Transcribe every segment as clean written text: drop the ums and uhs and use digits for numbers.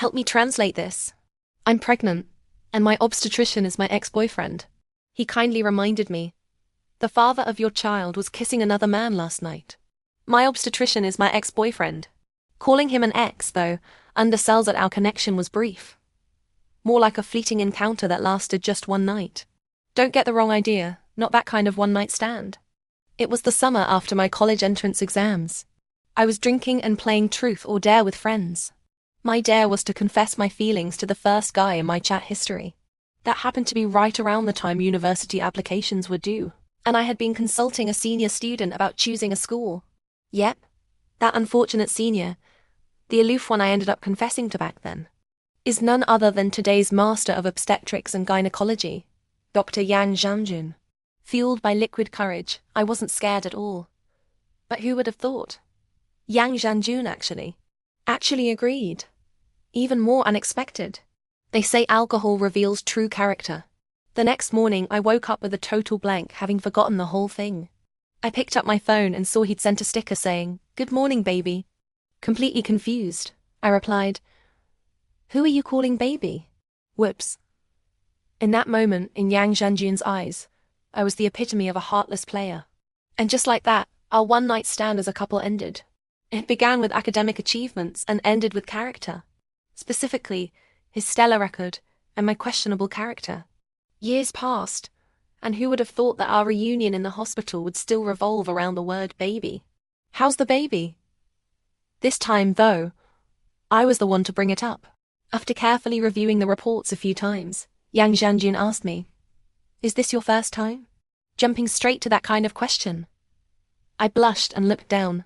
Help me translate this. I'm pregnant, and my obstetrician is my ex-boyfriend. He kindly reminded me. The father of your child was kissing another man last night. My obstetrician is my ex-boyfriend. Calling him an ex, though, undersells that our connection was brief. More like a fleeting encounter that lasted just one night. Don't get the wrong idea, not that kind of one-night stand. It was the summer after my college entrance exams. I was drinking and playing truth or dare with friends. My dare was to confess my feelings to the first guy in my chat history. That happened to be right around the time university applications were due, and I had been consulting a senior student about choosing a school. Yep, that unfortunate senior, the aloof one I ended up confessing to back then, is none other than today's master of obstetrics and gynecology, Dr. Yang Zhangjun. Fueled by liquid courage, I wasn't scared at all. But who would have thought? Yang Zhangjun actually agreed. Even more unexpected. They say alcohol reveals true character. The next morning I woke up with a total blank, having forgotten the whole thing. I picked up my phone and saw he'd sent a sticker saying, "Good morning, baby." Completely confused, I replied, "Who are you calling baby?" Whoops. In that moment, in Yang Zhangjun's eyes, I was the epitome of a heartless player. And just like that, our one-night stand as a couple ended. It began with academic achievements and ended with character. Specifically, his stellar record and my questionable character. Years passed, and who would have thought that our reunion in the hospital would still revolve around the word baby? How's the baby? This time, though, I was the one to bring it up. After carefully reviewing the reports a few times, Yang Zhangjun asked me, "Is this your first time?" Jumping straight to that kind of question. I blushed and looked down.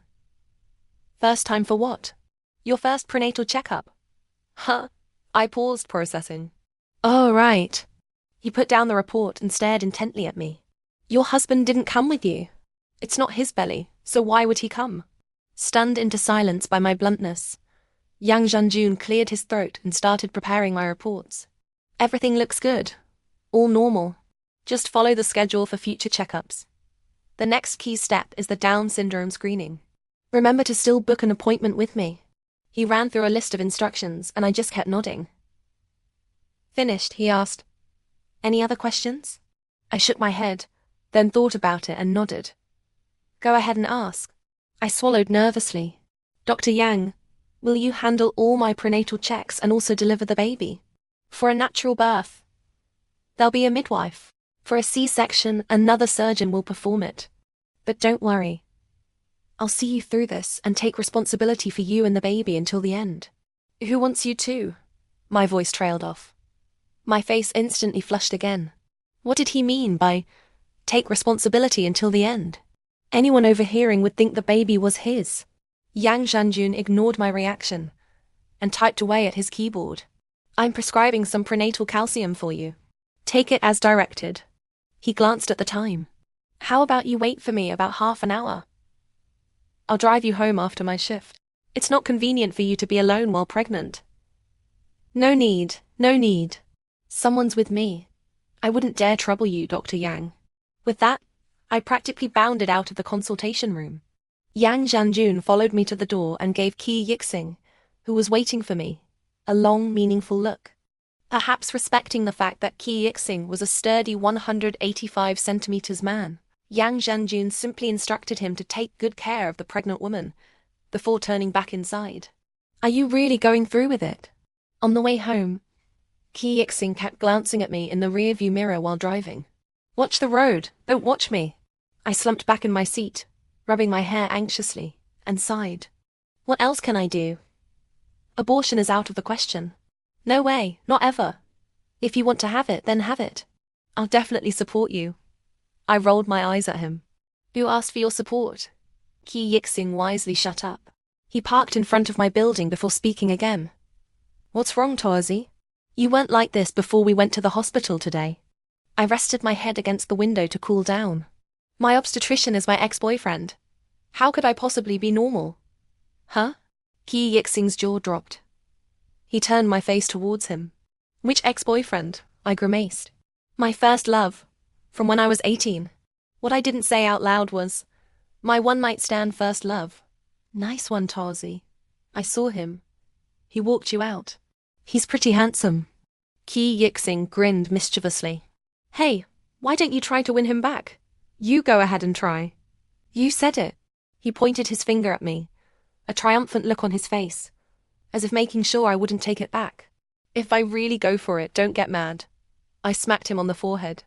"First time for what?" "Your first prenatal checkup." Huh? I paused, processing. "Oh, right." He put down the report and stared intently at me. "Your husband didn't come with you. It's not his belly, so why would he come?" Stunned into silence by my bluntness, Yang Zhangjun cleared his throat and started preparing my reports. "Everything looks good. All normal. Just follow the schedule for future checkups. The next key step is the Down syndrome screening. Remember to still book an appointment with me." He ran through a list of instructions, and I just kept nodding. "Finished?" he asked. "Any other questions?" I shook my head, then thought about it and nodded. "Go ahead and ask." I swallowed nervously. "Dr. Yang, will you handle all my prenatal checks and also deliver the baby? For a natural birth, there'll be a midwife. For a C-section, another surgeon will perform it. But don't worry. I'll see you through this and take responsibility for you and the baby until the end." "Who wants you to?" My voice trailed off. My face instantly flushed again. What did he mean by take responsibility until the end? Anyone overhearing would think the baby was his. Yang Zhangjun ignored my reaction and typed away at his keyboard. "I'm prescribing some prenatal calcium for you. Take it as directed." He glanced at the time. "How about you wait for me about half an hour? I'll drive you home after my shift. It's not convenient for you to be alone while pregnant." No need. Someone's with me. I wouldn't dare trouble you, Dr. Yang." With that, I practically bounded out of the consultation room. Yang Zhangjun followed me to the door and gave Qi Yixing, who was waiting for me, a long, meaningful look. Perhaps respecting the fact that Qi Yixing was a sturdy 185 centimeters man, Yang Zhangjun simply instructed him to take good care of the pregnant woman before turning back inside. "Are you really going through with it?" On the way home, Qi Yixing kept glancing at me in the rearview mirror while driving. "Watch the road, don't watch me." I slumped back in my seat, rubbing my hair anxiously, and sighed. What else can I do? Abortion is out of the question. No way, not ever. If you want to have it, then have it. I'll definitely support you. I rolled my eyes at him. "Who asked for your support?" Qi Yixing wisely shut up. He parked in front of my building before speaking again. "What's wrong, Torzy? You weren't like this before we went to the hospital today." I rested my head against the window to cool down. "My obstetrician is my ex-boyfriend. How could I possibly be normal?" "Huh?" Qi Yixing's jaw dropped. He turned my face towards him. "Which ex-boyfriend?" I grimaced. "My first love. From when I was 18. What I didn't say out loud was, my one-night stand first love." "Nice one, Torzy." I saw him. "He walked you out." He's pretty handsome. Ki Yixing grinned mischievously. Hey, why don't you try to win him back? You go ahead and try. You said it. He pointed his finger at me, a triumphant look on his face, as if making sure I wouldn't take it back. If I really go for it, don't get mad. I smacked him on the forehead.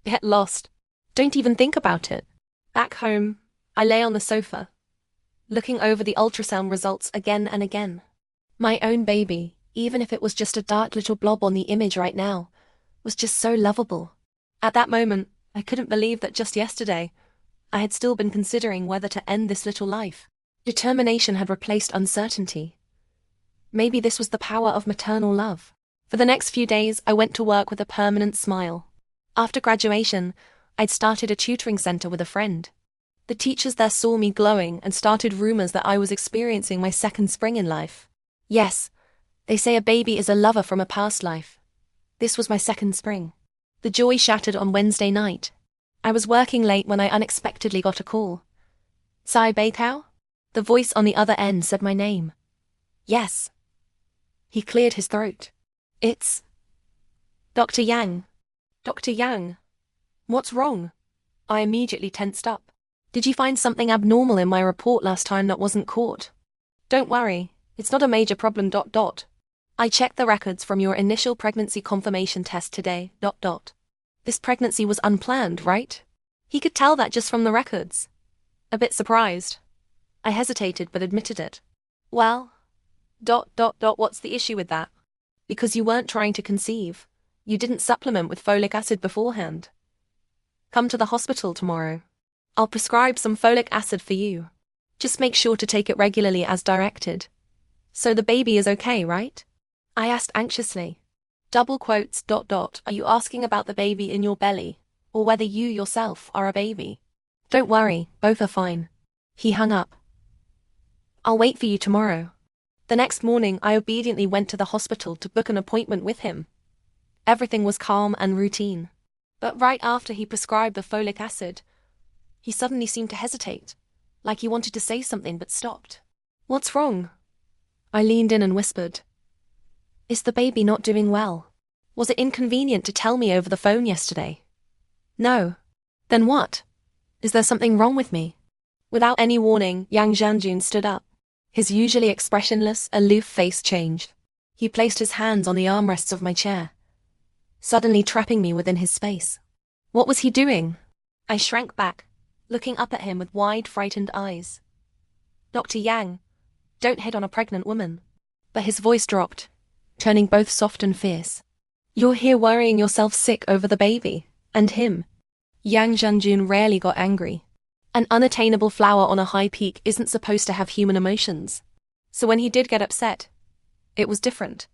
Get lost. Don't even think about it. Back home, I lay on the sofa, looking over the ultrasound results again and again. My own baby, even if it was just a dark little blob on the image right now, was just so lovable. At that moment, I couldn't believe that just yesterday, I had still been considering whether to end this little life. Determination had replaced uncertainty. Maybe this was the power of maternal love. For the next few days, I went to work with a permanent smile. After graduation, I'd started a tutoring center with a friend. The teachers there saw me glowing and started rumors that I was experiencing my second spring in life. Yes, they say a baby is a lover from a past life. This was my second spring. The joy shattered on Wednesday night. I was working late when I unexpectedly got a call. Sai Beikao? The voice on the other end said my name. Yes. He cleared his throat. It's Dr. Yang. Dr. Yang. What's wrong? I immediately tensed up. Did you find something abnormal in my report last time that wasn't caught? Don't worry, it's not a major problem. I checked the records from your initial pregnancy confirmation test today. This pregnancy was unplanned, right? He could tell that just from the records. A bit surprised. I hesitated but admitted it. Well, what's the issue with that? Because you weren't trying to conceive. You didn't supplement with folic acid beforehand. Come to the hospital tomorrow. I'll prescribe some folic acid for you. Just make sure to take it regularly as directed. So the baby is okay, right? I asked anxiously. Double quotes. Are you asking about the baby in your belly, or whether you yourself are a baby? Don't worry, both are fine. He hung up. I'll wait for you tomorrow. The next morning, I obediently went to the hospital to book an appointment with him. Everything was calm and routine. But right after he prescribed the folic acid, he suddenly seemed to hesitate, like he wanted to say something but stopped. What's wrong? I leaned in and whispered. Is the baby not doing well? Was it inconvenient to tell me over the phone yesterday? No. Then what? Is there something wrong with me? Without any warning, Yang Zhangjun stood up. His usually expressionless, aloof face changed. He placed his hands on the armrests of my chair, suddenly trapping me within his space. What was he doing? I shrank back, looking up at him with wide, frightened eyes. Dr. Yang, don't hit on a pregnant woman. But his voice dropped, turning both soft and fierce. You're here worrying yourself sick over the baby, and him. Yang Zhangjun rarely got angry. An unattainable flower on a high peak isn't supposed to have human emotions. So when he did get upset, it was different.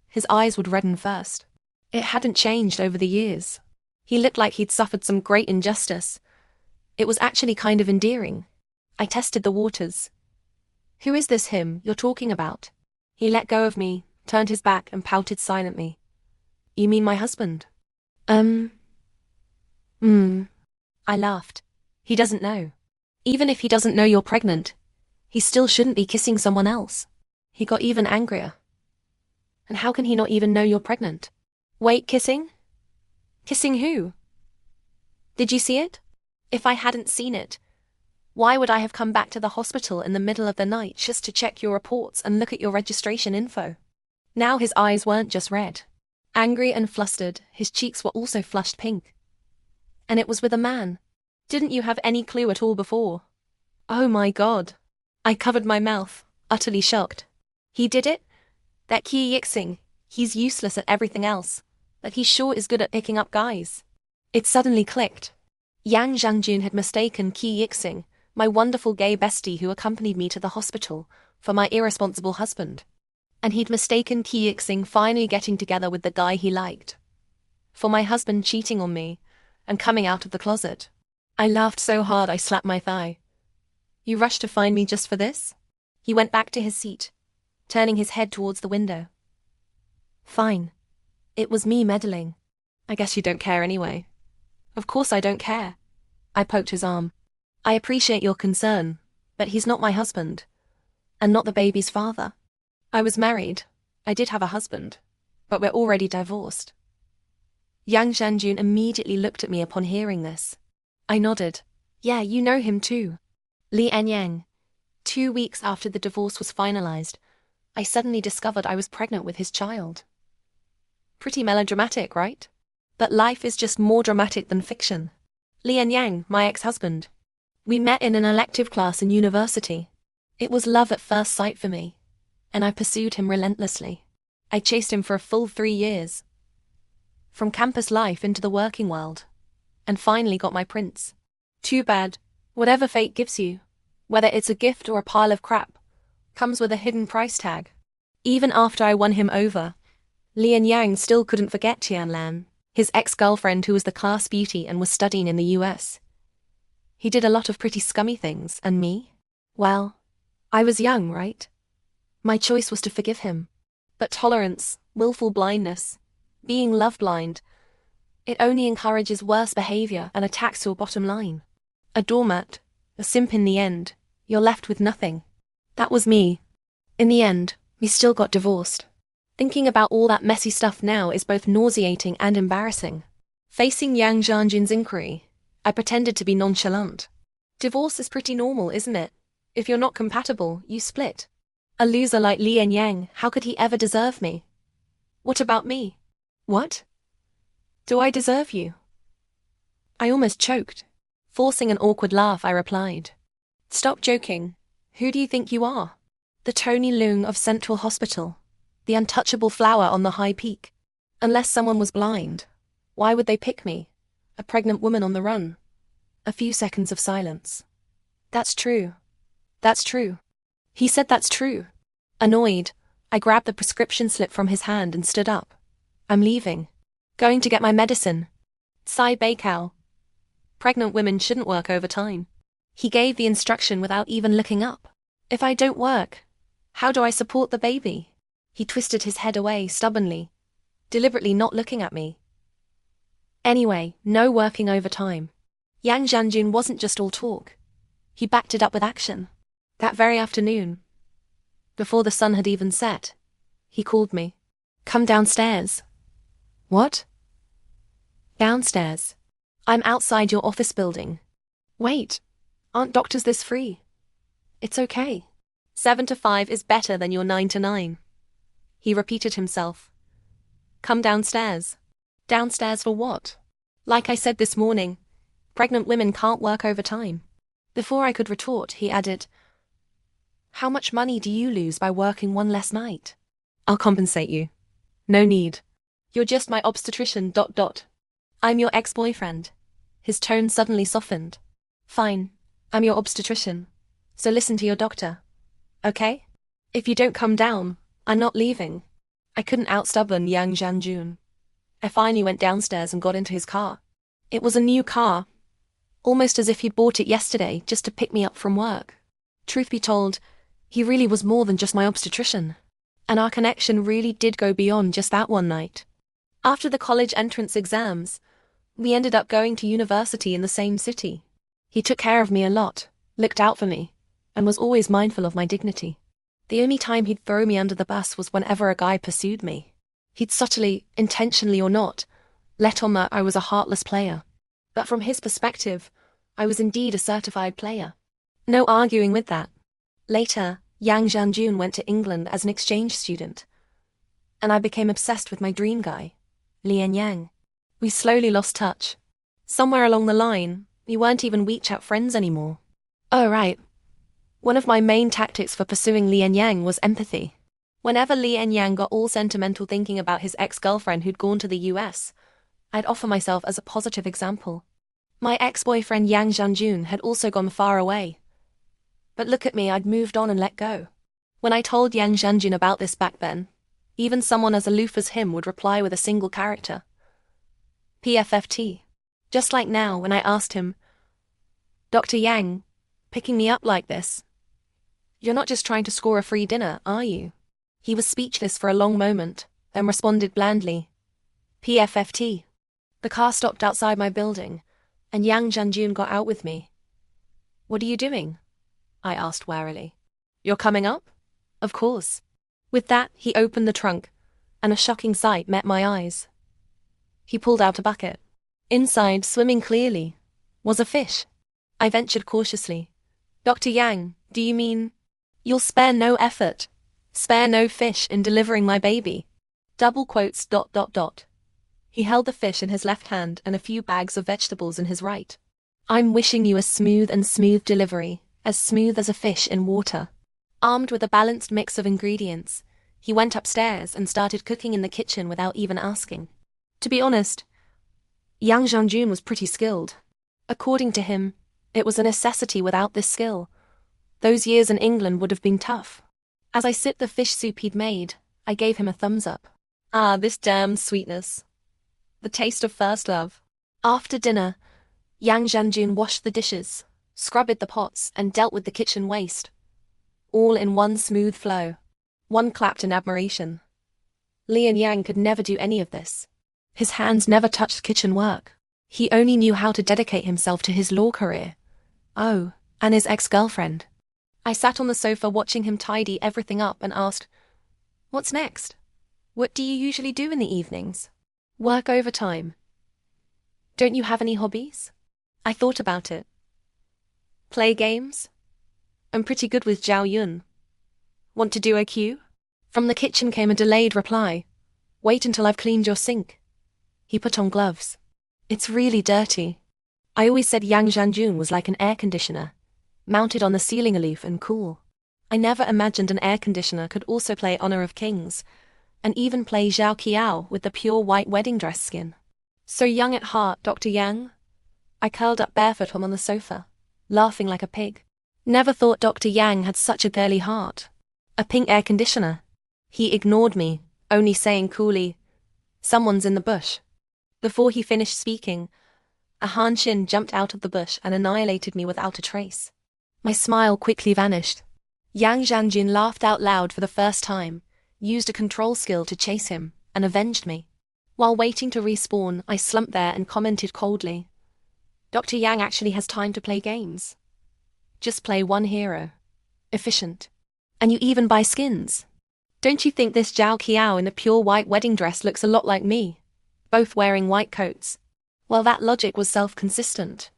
His eyes would redden first. It hadn't changed over the years. He looked like he'd suffered some great injustice. It was actually kind of endearing. I tested the waters. Who is this him you're talking about? He let go of me, turned his back and pouted silently. You mean my husband? I laughed. He doesn't know. Even if he doesn't know you're pregnant, he still shouldn't be kissing someone else. He got even angrier. And how can he not even know you're pregnant? Wait, kissing? Kissing who? Did you see it? If I hadn't seen it, why would I have come back to the hospital in the middle of the night just to check your reports and look at your registration info? Now his eyes weren't just red. Angry and flustered, his cheeks were also flushed pink. And it was with a man. Didn't you have any clue at all before? Oh my God. I covered my mouth, utterly shocked. He did it? That Ki Yixing, he's useless at everything else, but he sure is good at picking up guys. It suddenly clicked. Yang Zhangjun had mistaken Ki Yixing, my wonderful gay bestie who accompanied me to the hospital, for my irresponsible husband. And he'd mistaken Ki Yixing finally getting together with the guy he liked, for my husband cheating on me and coming out of the closet. I laughed so hard I slapped my thigh. You rushed to find me just for this? He went back to his seat, turning his head towards the window. Fine. It was me meddling. I guess you don't care anyway. Of course I don't care. I poked his arm. I appreciate your concern, but he's not my husband, and not the baby's father. I was married, I did have a husband, but we're already divorced. Yang Zhanjun immediately looked at me upon hearing this. I nodded. Yeah, you know him too. Li Anyang. 2 weeks after the divorce was finalized, I suddenly discovered I was pregnant with his child. Pretty melodramatic, right? But life is just more dramatic than fiction. Li Anyang, my ex-husband. We met in an elective class in university. It was love at first sight for me, and I pursued him relentlessly. I chased him for a full 3 years, from campus life into the working world, and finally got my prince. Too bad. Whatever fate gives you, whether it's a gift or a pile of crap, comes with a hidden price tag. Even after I won him over, Li Anyang still couldn't forget Tianlan, his ex-girlfriend who was the class beauty and was studying in the US. He did a lot of pretty scummy things, and me? Well, I was young, right? My choice was to forgive him. But tolerance, willful blindness, being love blind, it only encourages worse behavior and attacks your bottom line. A doormat, a simp in the end, you're left with nothing. That was me. In the end, we still got divorced. Thinking about all that messy stuff now is both nauseating and embarrassing. Facing Yang Zhanjun's inquiry, I pretended to be nonchalant. Divorce is pretty normal, isn't it? If you're not compatible, you split. A loser like Li Anyang, how could he ever deserve me? What about me? What? Do I deserve you? I almost choked. Forcing an awkward laugh, I replied. Stop joking. Who do you think you are? The Tony Leung of Central Hospital. The untouchable flower on the high peak. Unless someone was blind, why would they pick me? A pregnant woman on the run. A few seconds of silence. That's true. That's true. He said that's true. Annoyed, I grabbed the prescription slip from his hand and stood up. I'm leaving. Going to get my medicine. Tsai Baikao. Pregnant women shouldn't work overtime. He gave the instruction without even looking up. If I don't work, how do I support the baby? He twisted his head away stubbornly, deliberately not looking at me. Anyway, no working overtime. Yang Zhanjun wasn't just all talk. He backed it up with action. That very afternoon, before the sun had even set, he called me. Come downstairs. What? Downstairs. I'm outside your office building. Wait, aren't doctors this free? It's okay. 7 to 5 is better than your 9 to 9. He repeated himself. Come downstairs. Downstairs for what? Like I said this morning, pregnant women can't work overtime. Before I could retort, he added, How much money do you lose by working one less night? I'll compensate you. No need. You're just my obstetrician ... I'm your ex-boyfriend. His tone suddenly softened. Fine, I'm your obstetrician. So listen to your doctor. Okay? If you don't come down, I'm not leaving. I couldn't outstubborn Yang Zhanjun. I finally went downstairs and got into his car. It was a new car, almost as if he'd bought it yesterday just to pick me up from work. Truth be told, he really was more than just my obstetrician. And our connection really did go beyond just that one night. After the college entrance exams, we ended up going to university in the same city. He took care of me a lot, looked out for me, and was always mindful of my dignity. The only time he'd throw me under the bus was whenever a guy pursued me. He'd subtly, intentionally or not, let on that I was a heartless player. But from his perspective, I was indeed a certified player. No arguing with that. Later, Yang Zhanjun went to England as an exchange student, and I became obsessed with my dream guy, Li Anyang. We slowly lost touch. Somewhere along the line, we weren't even WeChat friends anymore. Oh right. One of my main tactics for pursuing Li Anyang was empathy. Whenever Li Anyang got all sentimental thinking about his ex-girlfriend who'd gone to the US, I'd offer myself as a positive example. My ex-boyfriend Yang Zhanjun had also gone far away. But look at me, I'd moved on and let go. When I told Yang Zhanjun about this back then, even someone as aloof as him would reply with a single character. PFFT. Just like now when I asked him, Dr. Yang, picking me up like this, you're not just trying to score a free dinner, are you? He was speechless for a long moment, then responded blandly, PFFT. The car stopped outside my building, and Yang Zhanjun got out with me. What are you doing? I asked warily. You're coming up? Of course. With that, he opened the trunk, and a shocking sight met my eyes. He pulled out a bucket. Inside, swimming clearly, was a fish. I ventured cautiously. Dr. Yang, do you mean you'll spare no effort, spare no fish in delivering my baby? Double quotes. He held the fish in his left hand and a few bags of vegetables in his right. I'm wishing you a smooth delivery, as smooth as a fish in water. Armed with a balanced mix of ingredients, he went upstairs and started cooking in the kitchen without even asking. To be honest, Yang Zhangjun was pretty skilled. According to him, it was a necessity. Without this skill, those years in England would have been tough. As I sipped the fish soup he'd made, I gave him a thumbs up. Ah, this damned sweetness. The taste of first love. After dinner, Yang Zhangjun washed the dishes, scrubbed the pots, and dealt with the kitchen waste. All in one smooth flow. One clapped in admiration. Lian Yang could never do any of this. His hands never touched kitchen work. He only knew how to dedicate himself to his law career. Oh, and his ex-girlfriend. I sat on the sofa watching him tidy everything up and asked, "What's next? What do you usually do in the evenings?" "Work overtime." "Don't you have any hobbies?" I thought about it. "Play games? I'm pretty good with Zhao Yun. Want to do a Q?" From the kitchen came a delayed reply. "Wait until I've cleaned your sink." He put on gloves. "It's really dirty." I always said Yang Zhangjun was like an air conditioner, mounted on the ceiling, aloof and cool. I never imagined an air conditioner could also play Honor of Kings, and even play Zhao Qiao with the pure white wedding dress skin. "So young at heart, Dr. Yang?" I curled up barefoot on the sofa, laughing like a pig. Never thought Dr. Yang had such a girly heart. A pink air conditioner. He ignored me, only saying coolly, "Someone's in the bush." Before he finished speaking, a Han Xin jumped out of the bush and annihilated me without a trace. My smile quickly vanished. Yang Zhangjun laughed out loud for the first time, used a control skill to chase him, and avenged me. While waiting to respawn, I slumped there and commented coldly, "Dr. Yang actually has time to play games. Just play one hero. Efficient. And you even buy skins. Don't you think this Zhao Qiao in a pure white wedding dress looks a lot like me? Both wearing white coats." Well, that logic was self-consistent.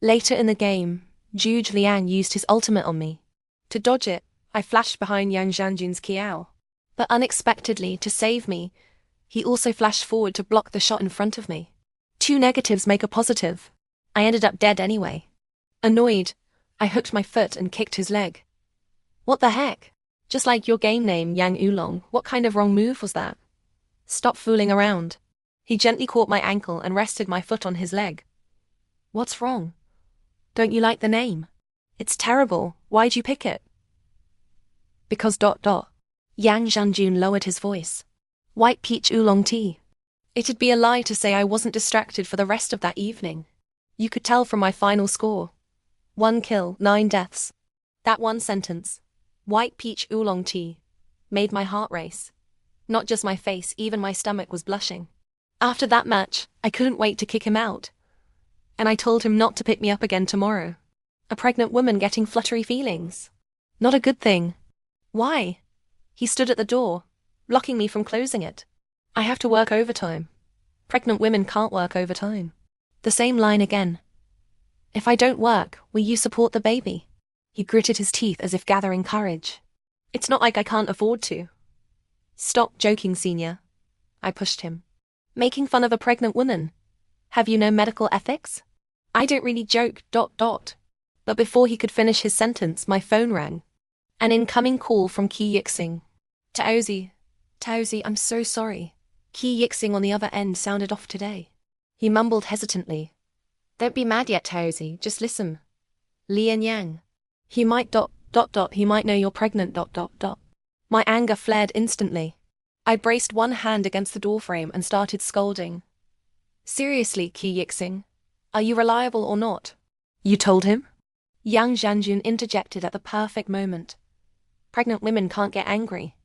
Later in the game, Zhuge Liang used his ultimate on me. To dodge it, I flashed behind Yang Zhangjun's Qiao. But unexpectedly, to save me, he also flashed forward to block the shot in front of me. Two negatives make a positive. I ended up dead anyway. Annoyed, I hooked my foot and kicked his leg. "What the heck? Just like your game name, Yang Oolong, what kind of wrong move was that? Stop fooling around." He gently caught my ankle and rested my foot on his leg. "What's wrong? Don't you like the name?" "It's terrible. Why'd you pick it?" "Because ... Yang Zhangjun lowered his voice. "White peach oolong tea." It'd be a lie to say I wasn't distracted for the rest of that evening. You could tell from my final score. 1 kill, 9 deaths. That one sentence, "white peach oolong tea," made my heart race. Not just my face, even my stomach was blushing. After that match, I couldn't wait to kick him out. And I told him not to pick me up again tomorrow. A pregnant woman getting fluttery feelings. Not a good thing. Why? He stood at the door, blocking me from closing it. "I have to work overtime. Pregnant women can't work overtime." The same line again. "If I don't work, will you support the baby?" He gritted his teeth as if gathering courage. "It's not like I can't afford to." "Stop joking, senior." I pushed him. "Making fun of a pregnant woman? Have you no medical ethics?" "I don't really joke, ... But before he could finish his sentence, my phone rang. An incoming call from Qi Yixing. Taozi, I'm so sorry. Qi Yixing on the other end sounded off today. He mumbled hesitantly. "Don't be mad yet, Taozi, just listen. Lian Yang. He might ... he might know you're pregnant ... My anger flared instantly. I braced one hand against the doorframe and started scolding. "Seriously, Qi Yixing, are you reliable or not?" "You told him?" Yang Zhangjun interjected at the perfect moment. "Pregnant women can't get angry."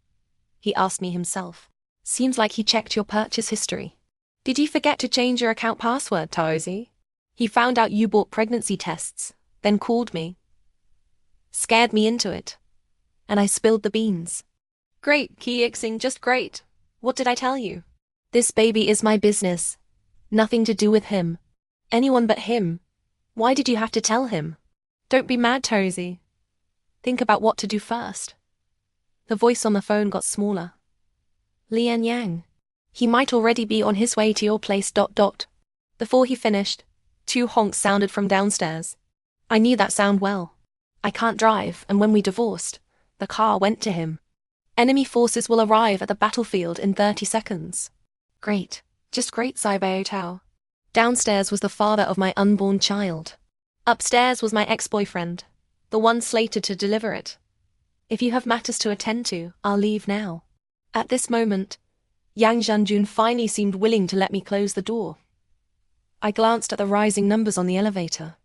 He asked me himself. "Seems like he checked your purchase history. Did you forget to change your account password, Taozi? He found out you bought pregnancy tests, then called me. Scared me into it. And I spilled the beans." Great, Kiixing, just great. What did I tell you? This baby is my business. Nothing to do with him. Anyone but him. Why did you have to tell him? Don't be mad, Tozy. Think about what to do first. The voice on the phone got smaller. Lian Yang. He might already be on his way to your place. Before he finished, 2 honks sounded from downstairs. I knew that sound well. I can't drive, and when we divorced, the car went to him. Enemy forces will arrive at the battlefield in 30 seconds. Great. Just great, Saibao Tao. Downstairs was the father of my unborn child. Upstairs was my ex-boyfriend, the one slated to deliver it. If you have matters to attend to, I'll leave now. At this moment, Yang Zhanjun finally seemed willing to let me close the door. I glanced at the rising numbers on the elevator.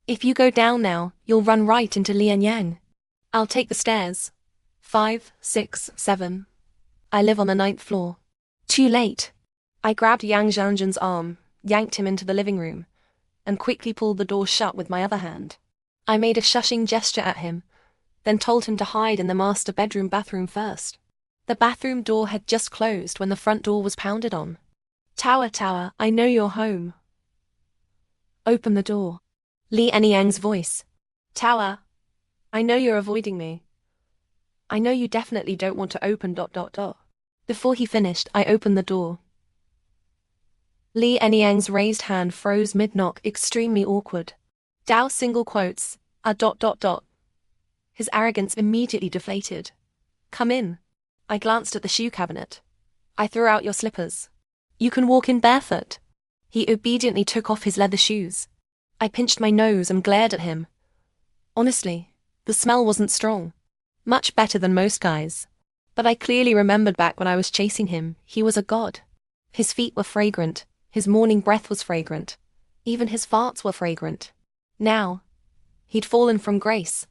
If you go down now, you'll run right into Lian Yang. I'll take the stairs. 5, 6, 7. I live on the 9th floor. Too late. I grabbed Yang Zhanjun's arm, yanked him into the living room, and quickly pulled the door shut with my other hand. I made a shushing gesture at him, then told him to hide in the master bathroom first. The bathroom door had just closed when the front door was pounded on. Tower, I know you're home. Open the door. Li Anyang's voice. Tower, I know you're avoiding me. I know you definitely don't want to open ... Before he finished, I opened the door. Li Anyang's raised hand froze mid-knock, extremely awkward. Dao single quotes, a ... His arrogance immediately deflated. Come in. I glanced at the shoe cabinet. I threw out your slippers. You can walk in barefoot. He obediently took off his leather shoes. I pinched my nose and glared at him. Honestly, the smell wasn't strong. Much better than most guys. But I clearly remembered back when I was chasing him, he was a god. His feet were fragrant, his morning breath was fragrant. Even his farts were fragrant. Now, he'd fallen from grace,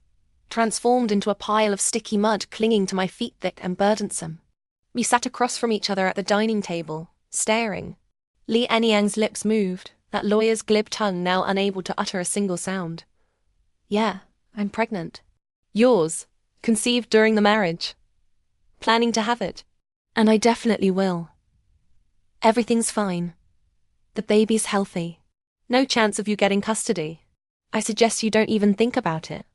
transformed into a pile of sticky mud clinging to my feet, thick and burdensome. We sat across from each other at the dining table, staring. Li Anyang's lips moved, that lawyer's glib tongue now unable to utter a single sound. Yeah, I'm pregnant. Yours, conceived during the marriage. Planning to have it. And I definitely will. Everything's fine. The baby's healthy. No chance of you getting custody. I suggest you don't even think about it.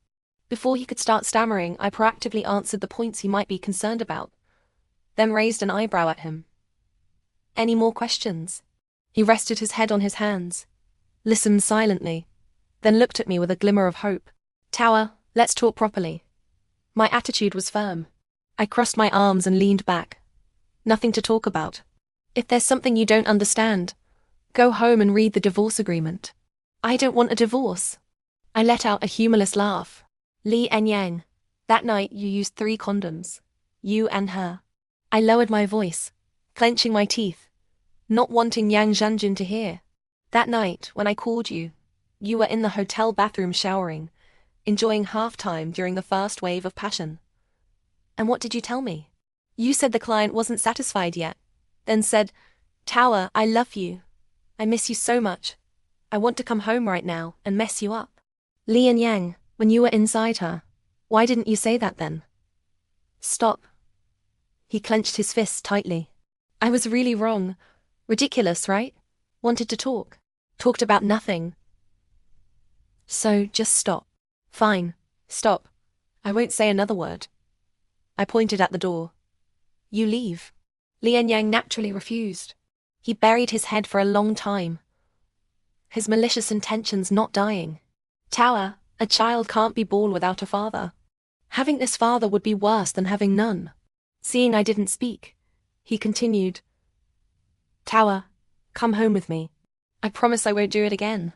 Before he could start stammering, I proactively answered the points he might be concerned about, then raised an eyebrow at him. Any more questions? He rested his head on his hands, listened silently, then looked at me with a glimmer of hope. Tower, let's talk properly. My attitude was firm. I crossed my arms and leaned back. Nothing to talk about. If there's something you don't understand, go home and read the divorce agreement. I don't want a divorce. I let out a humorless laugh. Li Anyang, that night you used 3 condoms. You and her. I lowered my voice, clenching my teeth, not wanting Yang Zhanjun to hear. That night, when I called you, you were in the hotel bathroom showering, enjoying halftime during the first wave of passion. And what did you tell me? You said the client wasn't satisfied yet, then said, Tower, I love you. I miss you so much. I want to come home right now and mess you up. Li Anyang, when you were inside her, why didn't you say that then? Stop. He clenched his fists tightly. I was really wrong. Ridiculous, right? Wanted to talk. Talked about nothing. So, just stop. Fine. Stop. I won't say another word. I pointed at the door. You leave. Li Anyang naturally refused. He buried his head for a long time. His malicious intentions not dying. Tower, a child can't be born without a father. Having this father would be worse than having none. Seeing I didn't speak, he continued. Tower, come home with me. I promise I won't do it again.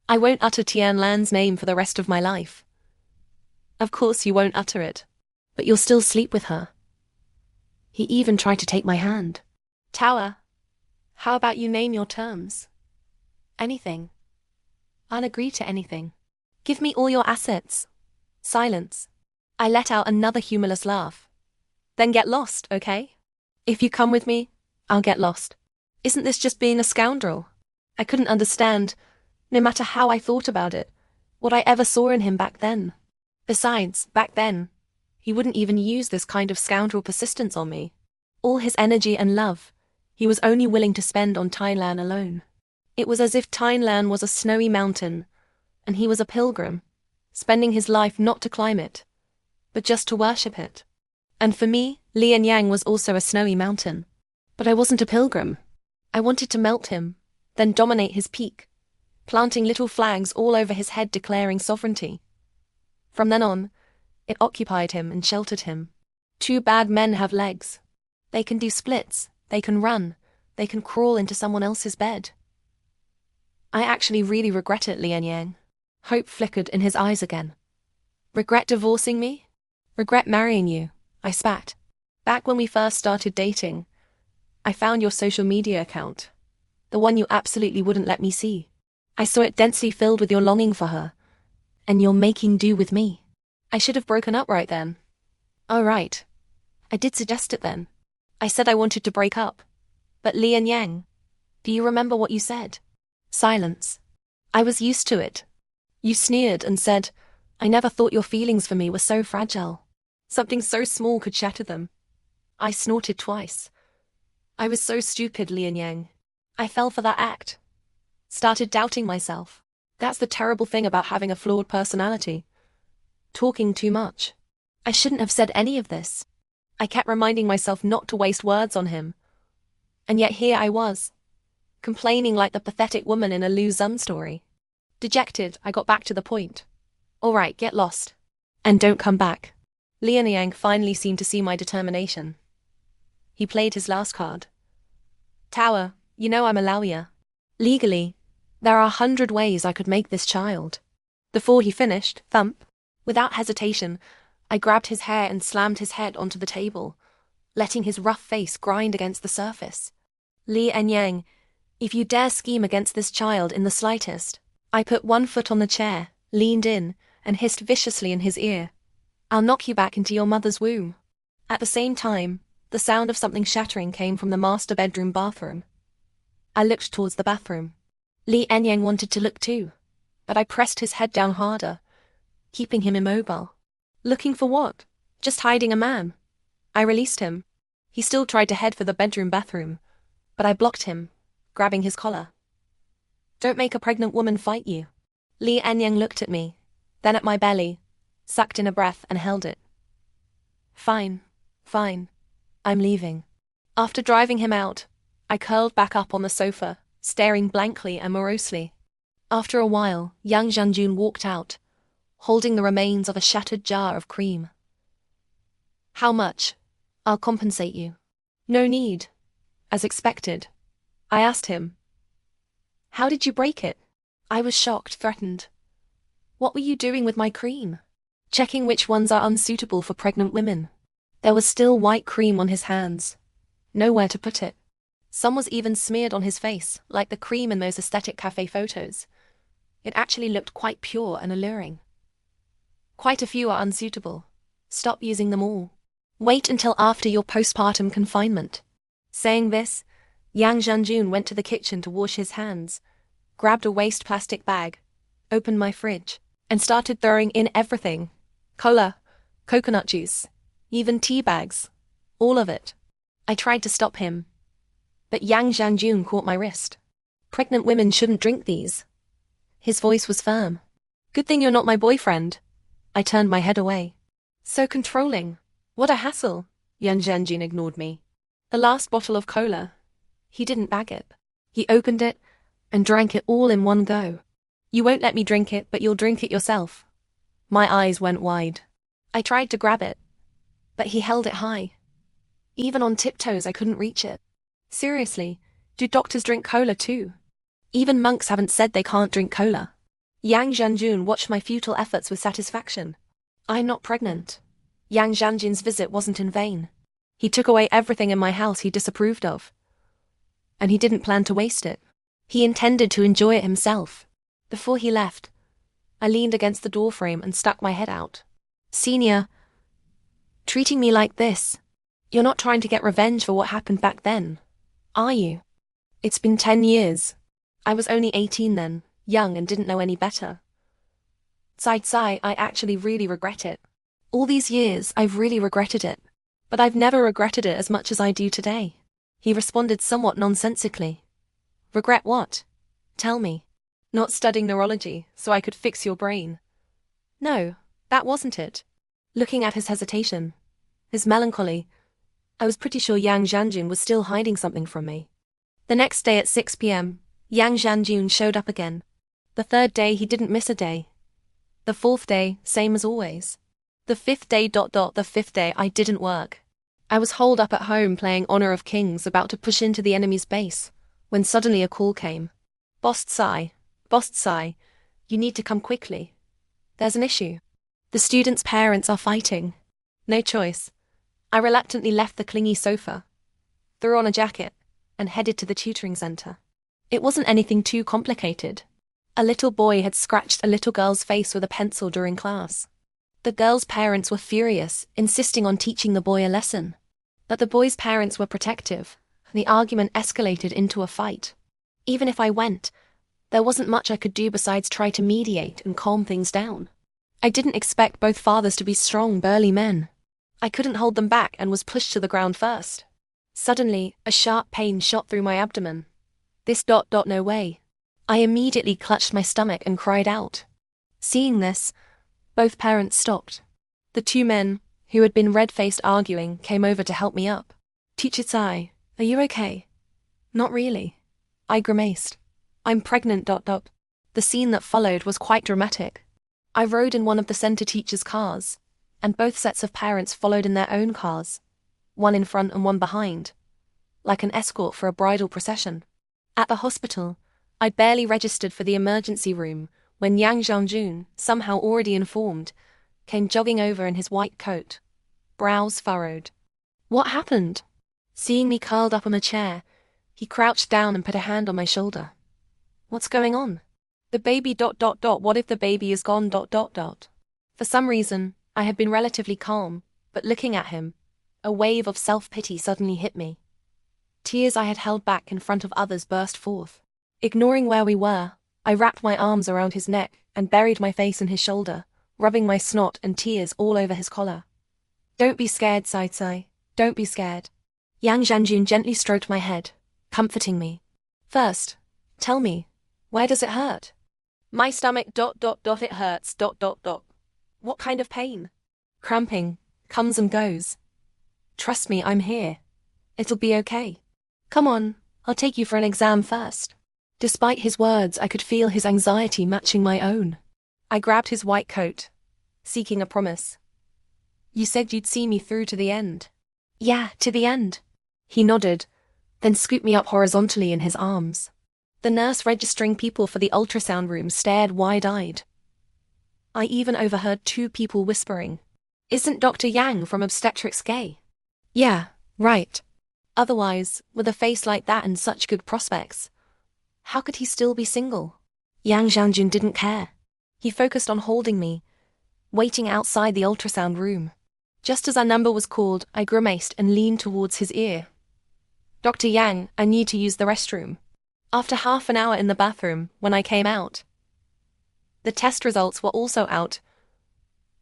I won't utter Tianlan's name for the rest of my life. Of course you won't utter it, but you'll still sleep with her. He even tried to take my hand. Tower, how about you name your terms? Anything. I'll agree to anything. Give me all your assets. Silence. I let out another humorless laugh. Then get lost, okay? If you come with me, I'll get lost. Isn't this just being a scoundrel? I couldn't understand, no matter how I thought about it, what I ever saw in him back then. Besides, back then, He wouldn't even use this kind of scoundrel persistence on me. All his energy and love, he was only willing to spend on Thailand alone. It was as if Thailand was a snowy mountain, and he was a pilgrim, spending his life not to climb it, but just to worship it. And for me, Lian Yang was also a snowy mountain. But I wasn't a pilgrim. I wanted to melt him, then dominate his peak, planting little flags all over his head declaring sovereignty. From then on, it occupied him and sheltered him. Two bad men have legs. They can do splits, they can run, they can crawl into someone else's bed. I actually really regret it, Lian Yang. Hope flickered in his eyes again. Regret divorcing me? Regret marrying you? I spat. Back when we first started dating, I found your social media account. The one you absolutely wouldn't let me see. I saw it densely filled with your longing for her, and your making do with me. I should have broken up right then. Oh right. I did suggest it then. I said I wanted to break up. But Lian Yang, do you remember what you said? Silence. I was used to it. You sneered and said, I never thought your feelings for me were so fragile. Something so small could shatter them. I snorted twice. I was so stupid, Lian Yang. I fell for that act. Started doubting myself. That's the terrible thing about having a flawed personality. Talking too much. I shouldn't have said any of this. I kept reminding myself not to waste words on him. And yet here I was, complaining like the pathetic woman in a Lu Xun story. Dejected, I got back to the point. All right, get lost. And don't come back. Lian Yang finally seemed to see my determination. He played his last card. Tower, you know I'm a lawyer. Legally, there are 100 ways I could make this child. Before he finished, thump. Without hesitation, I grabbed his hair and slammed his head onto the table, letting his rough face grind against the surface. Lian Yang, if you dare scheme against this child in the slightest. I put one foot on the chair, leaned in, and hissed viciously in his ear. I'll knock you back into your mother's womb. At the same time, the sound of something shattering came from the master bedroom bathroom. I looked towards the bathroom. Lian Yang wanted to look too, but I pressed his head down harder, keeping him immobile. Looking for what? Just hiding a man. I released him. He still tried to head for the bedroom bathroom, but I blocked him, grabbing his collar. Don't make a pregnant woman fight you. Lian Yang looked at me, then at my belly, sucked in a breath and held it. Fine, fine. I'm leaving. After driving him out, I curled back up on the sofa, staring blankly and morosely. After a while, young Zhanjun walked out, holding the remains of a shattered jar of cream. How much? I'll compensate you. No need. As expected. I asked him. How did you break it? I was shocked, threatened. What were you doing with my cream? Checking which ones are unsuitable for pregnant women. There was still white cream on his hands. Nowhere to put it. Some was even smeared on his face, like the cream in those aesthetic cafe photos. It actually looked quite pure and alluring. Quite a few are unsuitable. Stop using them all. Wait until after your postpartum confinement. Saying this, Yang Zhanjun went to the kitchen to wash his hands, grabbed a waste plastic bag, opened my fridge, and started throwing in everything. Cola, coconut juice, even tea bags. All of it. I tried to stop him, but Yang Zhanjun caught my wrist. Pregnant women shouldn't drink these. His voice was firm. Good thing you're not my boyfriend. I turned my head away. So controlling. What a hassle. Yang Zhanjun ignored me. The last bottle of cola. He didn't bag it. He opened it and drank it all in one go. You won't let me drink it, but you'll drink it yourself. My eyes went wide. I tried to grab it, but he held it high. Even on tiptoes I couldn't reach it. Seriously, do doctors drink cola too? Even monks haven't said they can't drink cola. Yang Zhanjun watched my futile efforts with satisfaction. I'm not pregnant. Yang Zhanjun's visit wasn't in vain. He took away everything in my house he disapproved of. And he didn't plan to waste it. He intended to enjoy it himself. Before he left, I leaned against the doorframe and stuck my head out. Senior, treating me like this. You're not trying to get revenge for what happened back then, are you? It's been 10 years. I was only 18 then, young and didn't know any better. Sai, I actually really regret it. All these years, I've really regretted it. But I've never regretted it as much as I do today. He responded somewhat nonsensically. Regret what? Tell me. Not studying neurology, so I could fix your brain. No, that wasn't it. Looking at his hesitation, his melancholy, I was pretty sure Yang Zhanjun was still hiding something from me. The next day at 6 p.m., Yang Zhanjun showed up again. The third day he didn't miss a day. The fourth day, same as always. The fifth day I didn't work. I was holed up at home playing Honor of Kings about to push into the enemy's base, when suddenly a call came. Boss Tsai, you need to come quickly. There's an issue. The students' parents are fighting. No choice. I reluctantly left the clingy sofa, threw on a jacket, and headed to the tutoring center. It wasn't anything too complicated. A little boy had scratched a little girl's face with a pencil during class. The girl's parents were furious, insisting on teaching the boy a lesson. But the boy's parents were protective. The argument escalated into a fight. Even if I went, there wasn't much I could do besides try to mediate and calm things down. I didn't expect both fathers to be strong, burly men. I couldn't hold them back and was pushed to the ground first. Suddenly, a sharp pain shot through my abdomen. No way. I immediately clutched my stomach and cried out. Seeing this, both parents stopped. The two men, who had been red-faced arguing, came over to help me up. Teacher Tsai, are you okay? Not really. I grimaced. I'm pregnant. The scene that followed was quite dramatic. I rode in one of the center teacher's cars, and both sets of parents followed in their own cars, one in front and one behind, like an escort for a bridal procession. At the hospital, I barely registered for the emergency room when Yang Zhanjun, somehow already informed, came jogging over in his white coat, brows furrowed. What happened? Seeing me curled up on a chair, he crouched down and put a hand on my shoulder. What's going on? The baby. What if the baby is gone? For some reason, I had been relatively calm, but looking at him, a wave of self-pity suddenly hit me. Tears I had held back in front of others burst forth. Ignoring where we were, I wrapped my arms around his neck and buried my face in his shoulder, rubbing my snot and tears all over his collar. Don't be scared, Tsai. Don't be scared. Yang Zhanjun gently stroked my head, comforting me. First, tell me, where does it hurt? My stomach. It hurts. What kind of pain? Cramping, comes and goes. Trust me, I'm here. It'll be okay. Come on, I'll take you for an exam first. Despite his words, I could feel his anxiety matching my own. I grabbed his white coat, seeking a promise. You said you'd see me through to the end. Yeah, to the end. He nodded, then scooped me up horizontally in his arms. The nurse registering people for the ultrasound room stared wide-eyed. I even overheard two people whispering, "Isn't Dr. Yang from obstetrics gay?" Yeah, right. Otherwise, with a face like that and such good prospects, how could he still be single? Yang Zhanjun didn't care. He focused on holding me, waiting outside the ultrasound room. Just as our number was called, I grimaced and leaned towards his ear. Dr. Yang, I need to use the restroom. After half an hour in the bathroom, when I came out, the test results were also out.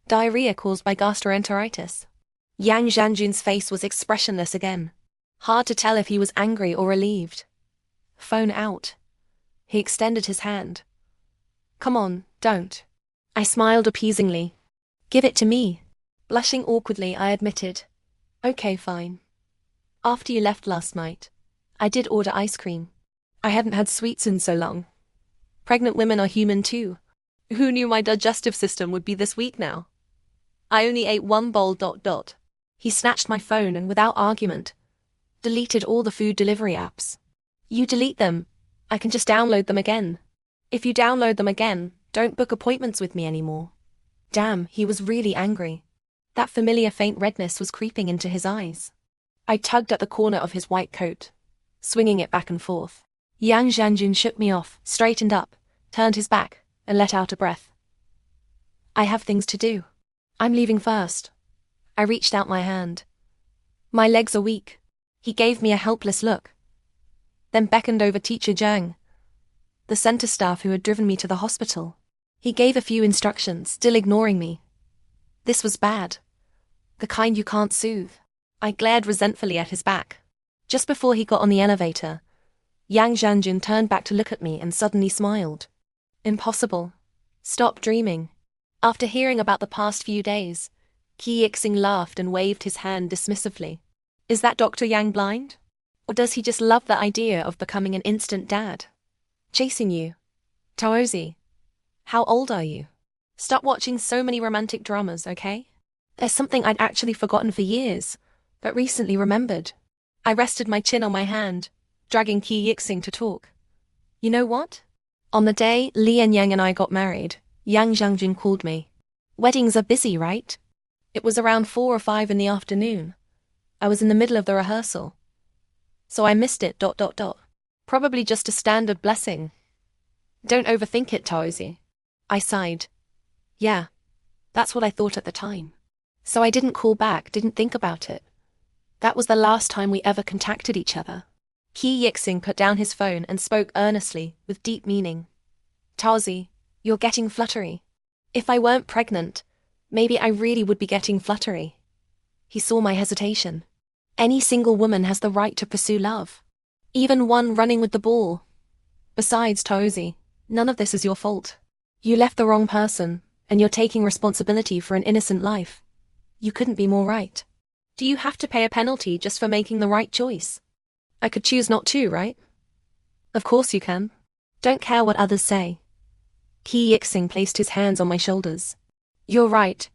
Diarrhea caused by gastroenteritis. Yang Zhanjun's face was expressionless again. Hard to tell if he was angry or relieved. Phone out. He extended his hand. Come on, don't. I smiled appeasingly. Give it to me. Blushing awkwardly, I admitted. Okay, fine. After you left last night, I did order ice cream. I hadn't had sweets in so long. Pregnant women are human too. Who knew my digestive system would be this weak now? I only ate one bowl. He snatched my phone and without argument, deleted all the food delivery apps. You delete them, I can just download them again. If you download them again, don't book appointments with me anymore. Damn, he was really angry. That familiar faint redness was creeping into his eyes. I tugged at the corner of his white coat, swinging it back and forth. Yang Zhanjun shook me off, straightened up, turned his back, and let out a breath. I have things to do. I'm leaving first. I reached out my hand. My legs are weak. He gave me a helpless look, then beckoned over Teacher Zhang, the center staff who had driven me to the hospital. He gave a few instructions, still ignoring me. This was bad. The kind you can't soothe. I glared resentfully at his back. Just before he got on the elevator, Yang Zhangjun turned back to look at me and suddenly smiled. Impossible. Stop dreaming. After hearing about the past few days, Qi Yixing laughed and waved his hand dismissively. Is that Dr. Yang blind? Or does he just love the idea of becoming an instant dad? Chasing you. Taozi, how old are you? Stop watching so many romantic dramas, okay? There's something I'd actually forgotten for years, but recently remembered. I rested my chin on my hand, dragging Qi Yixing to talk. You know what? On the day Li and Yang and I got married, Yang Zhangjun called me. Weddings are busy, right? It was around 4 or 5 in the afternoon. I was in the middle of the rehearsal. So I missed it. Probably just a standard blessing. Don't overthink it, Taozi. I sighed. Yeah, that's what I thought at the time. So I didn't call back, didn't think about it. That was the last time we ever contacted each other. Qi Yixing put down his phone and spoke earnestly, with deep meaning. Taozi, you're getting fluttery. If I weren't pregnant, maybe I really would be getting fluttery. He saw my hesitation. Any single woman has the right to pursue love. Even one running with the ball. Besides, Taozi, none of this is your fault. You left the wrong person, and you're taking responsibility for an innocent life. You couldn't be more right. Do you have to pay a penalty just for making the right choice? I could choose not to, right? Of course you can. Don't care what others say. Qi Yixing placed his hands on my shoulders. You're right.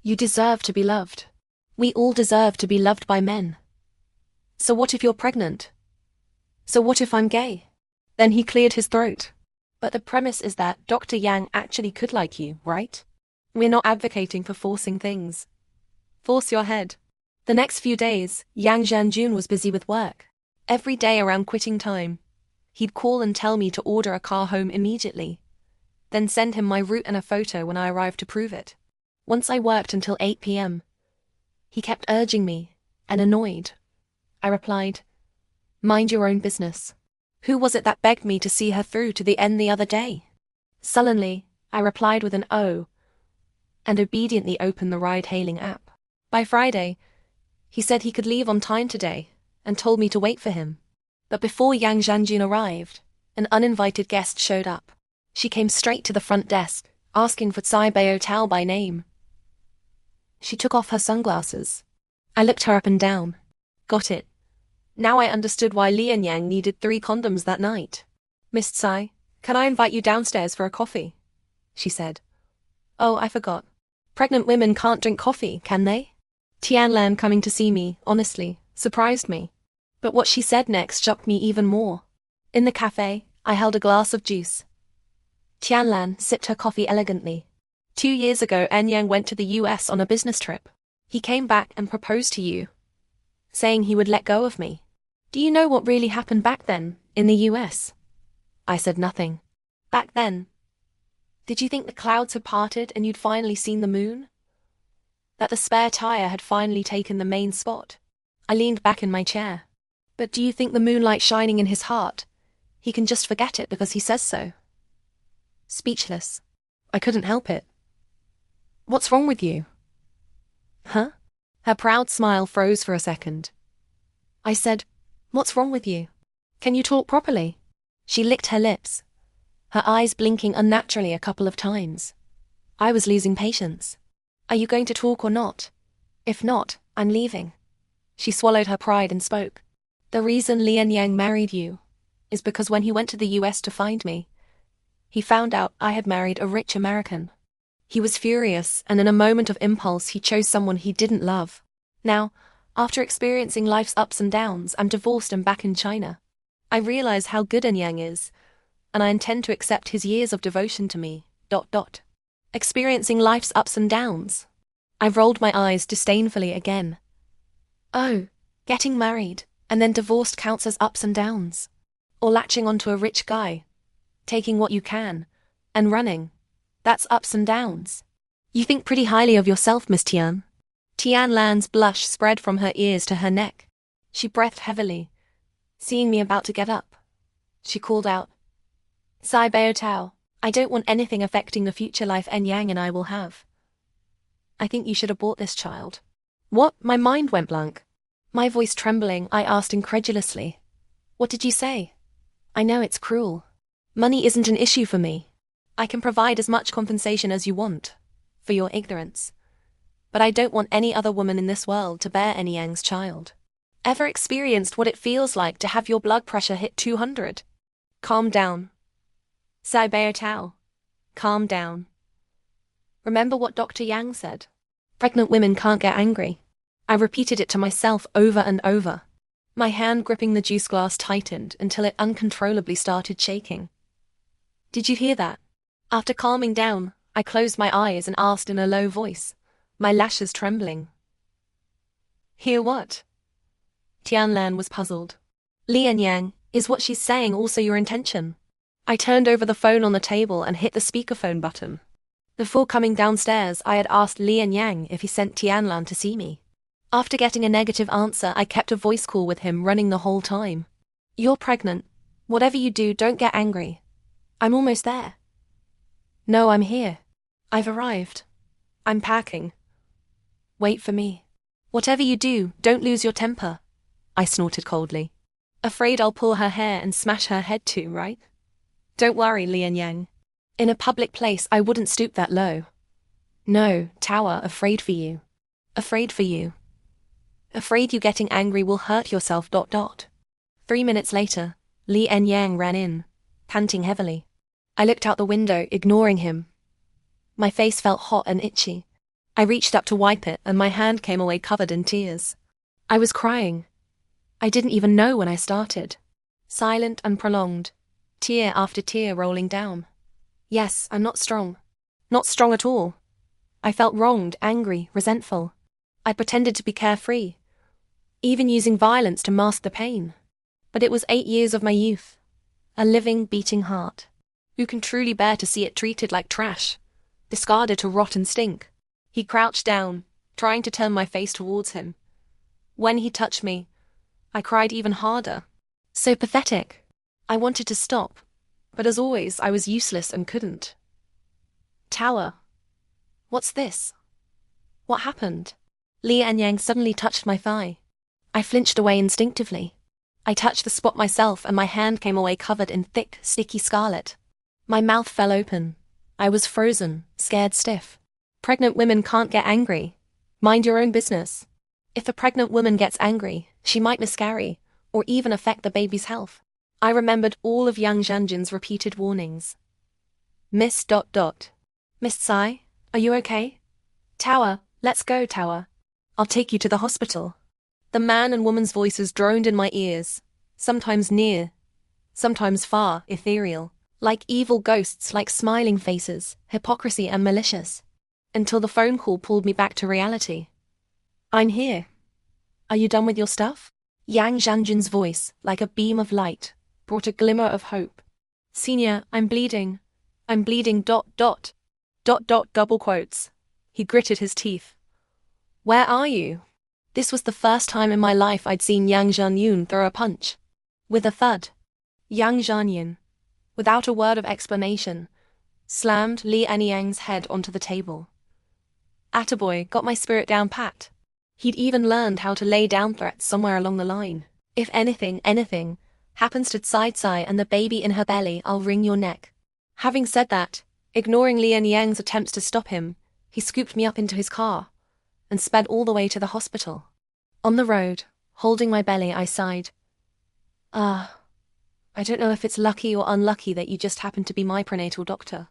You deserve to be loved. We all deserve to be loved by men. So what if you're pregnant? So what if I'm gay? Then he cleared his throat. But the premise is that Dr. Yang actually could like you, right? We're not advocating for forcing things. Force your head. The next few days, Yang Zhangjun was busy with work. Every day around quitting time, he'd call and tell me to order a car home immediately, then send him my route and a photo when I arrived to prove it. Once I worked until 8 p.m. He kept urging me, and annoyed. I replied, mind your own business. Who was it that begged me to see her through to the end the other day? Sullenly, I replied with an "oh," and obediently opened the ride-hailing app. By Friday, he said he could leave on time today, and told me to wait for him. But before Yang Zhangjun arrived, an uninvited guest showed up. She came straight to the front desk, asking for Tsai Bao Tao by name. She took off her sunglasses. I looked her up and down. Got it. Now I understood why Li and Yang needed 3 condoms that night. Miss Tsai, can I invite you downstairs for a coffee? She said. Oh, I forgot. Pregnant women can't drink coffee, can they? Tianlan coming to see me, honestly, surprised me. But what she said next shocked me even more. In the cafe, I held a glass of juice. Tianlan sipped her coffee elegantly. 2 years ago, Yang went to the US on a business trip. He came back and proposed to you, saying he would let go of me. Do you know what really happened back then, in the US? I said nothing. Back then? Did you think the clouds had parted and you'd finally seen the moon? That the spare tire had finally taken the main spot? I leaned back in my chair. But do you think the moonlight shining in his heart, he can just forget it because he says so? Speechless. I couldn't help it. What's wrong with you? Huh? Her proud smile froze for a second. I said, what's wrong with you? Can you talk properly? She licked her lips, her eyes blinking unnaturally a couple of times. I was losing patience. Are you going to talk or not? If not, I'm leaving. She swallowed her pride and spoke. The reason Li and Yang married you is because when he went to the US to find me, he found out I had married a rich American. He was furious, and in a moment of impulse he chose someone he didn't love. Now, after experiencing life's ups and downs, I'm divorced and back in China. I realize how good Yang is, and I intend to accept his years of devotion to me. Experiencing life's ups and downs. I rolled my eyes disdainfully again. Oh, getting married and then divorced counts as ups and downs. Or latching onto a rich guy, taking what you can, and running. That's ups and downs. You think pretty highly of yourself, Miss Tian. Tianlan's blush spread from her ears to her neck. She breathed heavily, seeing me about to get up. She called out, Tsai Bao Tao, I don't want anything affecting the future life Yang and I will have. I think you should abort this child. What? My mind went blank. My voice trembling, I asked incredulously. What did you say? I know it's cruel. Money isn't an issue for me. I can provide as much compensation as you want, for your ignorance. But I don't want any other woman in this world to bear any Yang's child. Ever experienced what it feels like to have your blood pressure hit 200? Calm down. Sai Bao Tao. Calm down. Remember what Dr. Yang said? Pregnant women can't get angry. I repeated it to myself over and over. My hand gripping the juice glass tightened until it uncontrollably started shaking. Did you hear that? After calming down, I closed my eyes and asked in a low voice, my lashes trembling. Hear what? Tianlan was puzzled. Lian Yang, is what she's saying also your intention? I turned over the phone on the table and hit the speakerphone button. Before coming downstairs, I had asked Lian Yang if he sent Tianlan to see me. After getting a negative answer, I kept a voice call with him running the whole time. You're pregnant. Whatever you do, don't get angry. I'm almost there. No, I'm here. I've arrived. I'm packing. Wait for me. Whatever you do, don't lose your temper. I snorted coldly. Afraid I'll pull her hair and smash her head too, right? Don't worry, Lian Yang. In a public place, I wouldn't stoop that low. No, Tower, afraid for you. Afraid for you. Afraid you getting angry will hurt yourself. 3 minutes later, Lian Yang ran in, panting heavily. I looked out the window, ignoring him. My face felt hot and itchy. I reached up to wipe it, and my hand came away covered in tears. I was crying. I didn't even know when I started. Silent and prolonged, tear after tear rolling down. Yes, I'm not strong. Not strong at all. I felt wronged, angry, resentful. I pretended to be carefree, even using violence to mask the pain. But it was 8 years of my youth, a living, beating heart. Who can truly bear to see it treated like trash, discarded to rot and stink? He crouched down, trying to turn my face towards him. When he touched me, I cried even harder. So pathetic. I wanted to stop, but as always, I was useless and couldn't. Tower. What's this? What happened? Lian Yang suddenly touched my thigh. I flinched away instinctively. I touched the spot myself and my hand came away covered in thick, sticky scarlet. My mouth fell open. I was frozen, scared stiff. Pregnant women can't get angry. Mind your own business. If a pregnant woman gets angry, she might miscarry, or even affect the baby's health. I remembered all of Yang Zhanjin's repeated warnings. Miss ... Miss Tsai, are you okay? Tower, let's go, Tower. I'll take you to the hospital. The man and woman's voices droned in my ears, sometimes near, sometimes far, ethereal, like evil ghosts, like smiling faces, hypocrisy and malicious, until the phone call pulled me back to reality. I'm here. Are you done with your stuff? Yang Zhanjin's voice, like a beam of light, brought a glimmer of hope. Senior, I'm bleeding. I'm bleeding ... double quotes. He gritted his teeth. Where are you? This was the first time in my life I'd seen Yang Zhanyun throw a punch. With a thud, Yang Zhanyin, without a word of explanation, slammed Lian Yang's head onto the table. Attaboy, got my spirit down pat. He'd even learned how to lay down threats somewhere along the line. If anything happens to Tsai Tsai and the baby in her belly, I'll wring your neck. Having said that, ignoring Lian Yang's attempts to stop him, he scooped me up into his car and sped all the way to the hospital. On the road, holding my belly, I sighed. I don't know if it's lucky or unlucky that you just happen to be my prenatal doctor.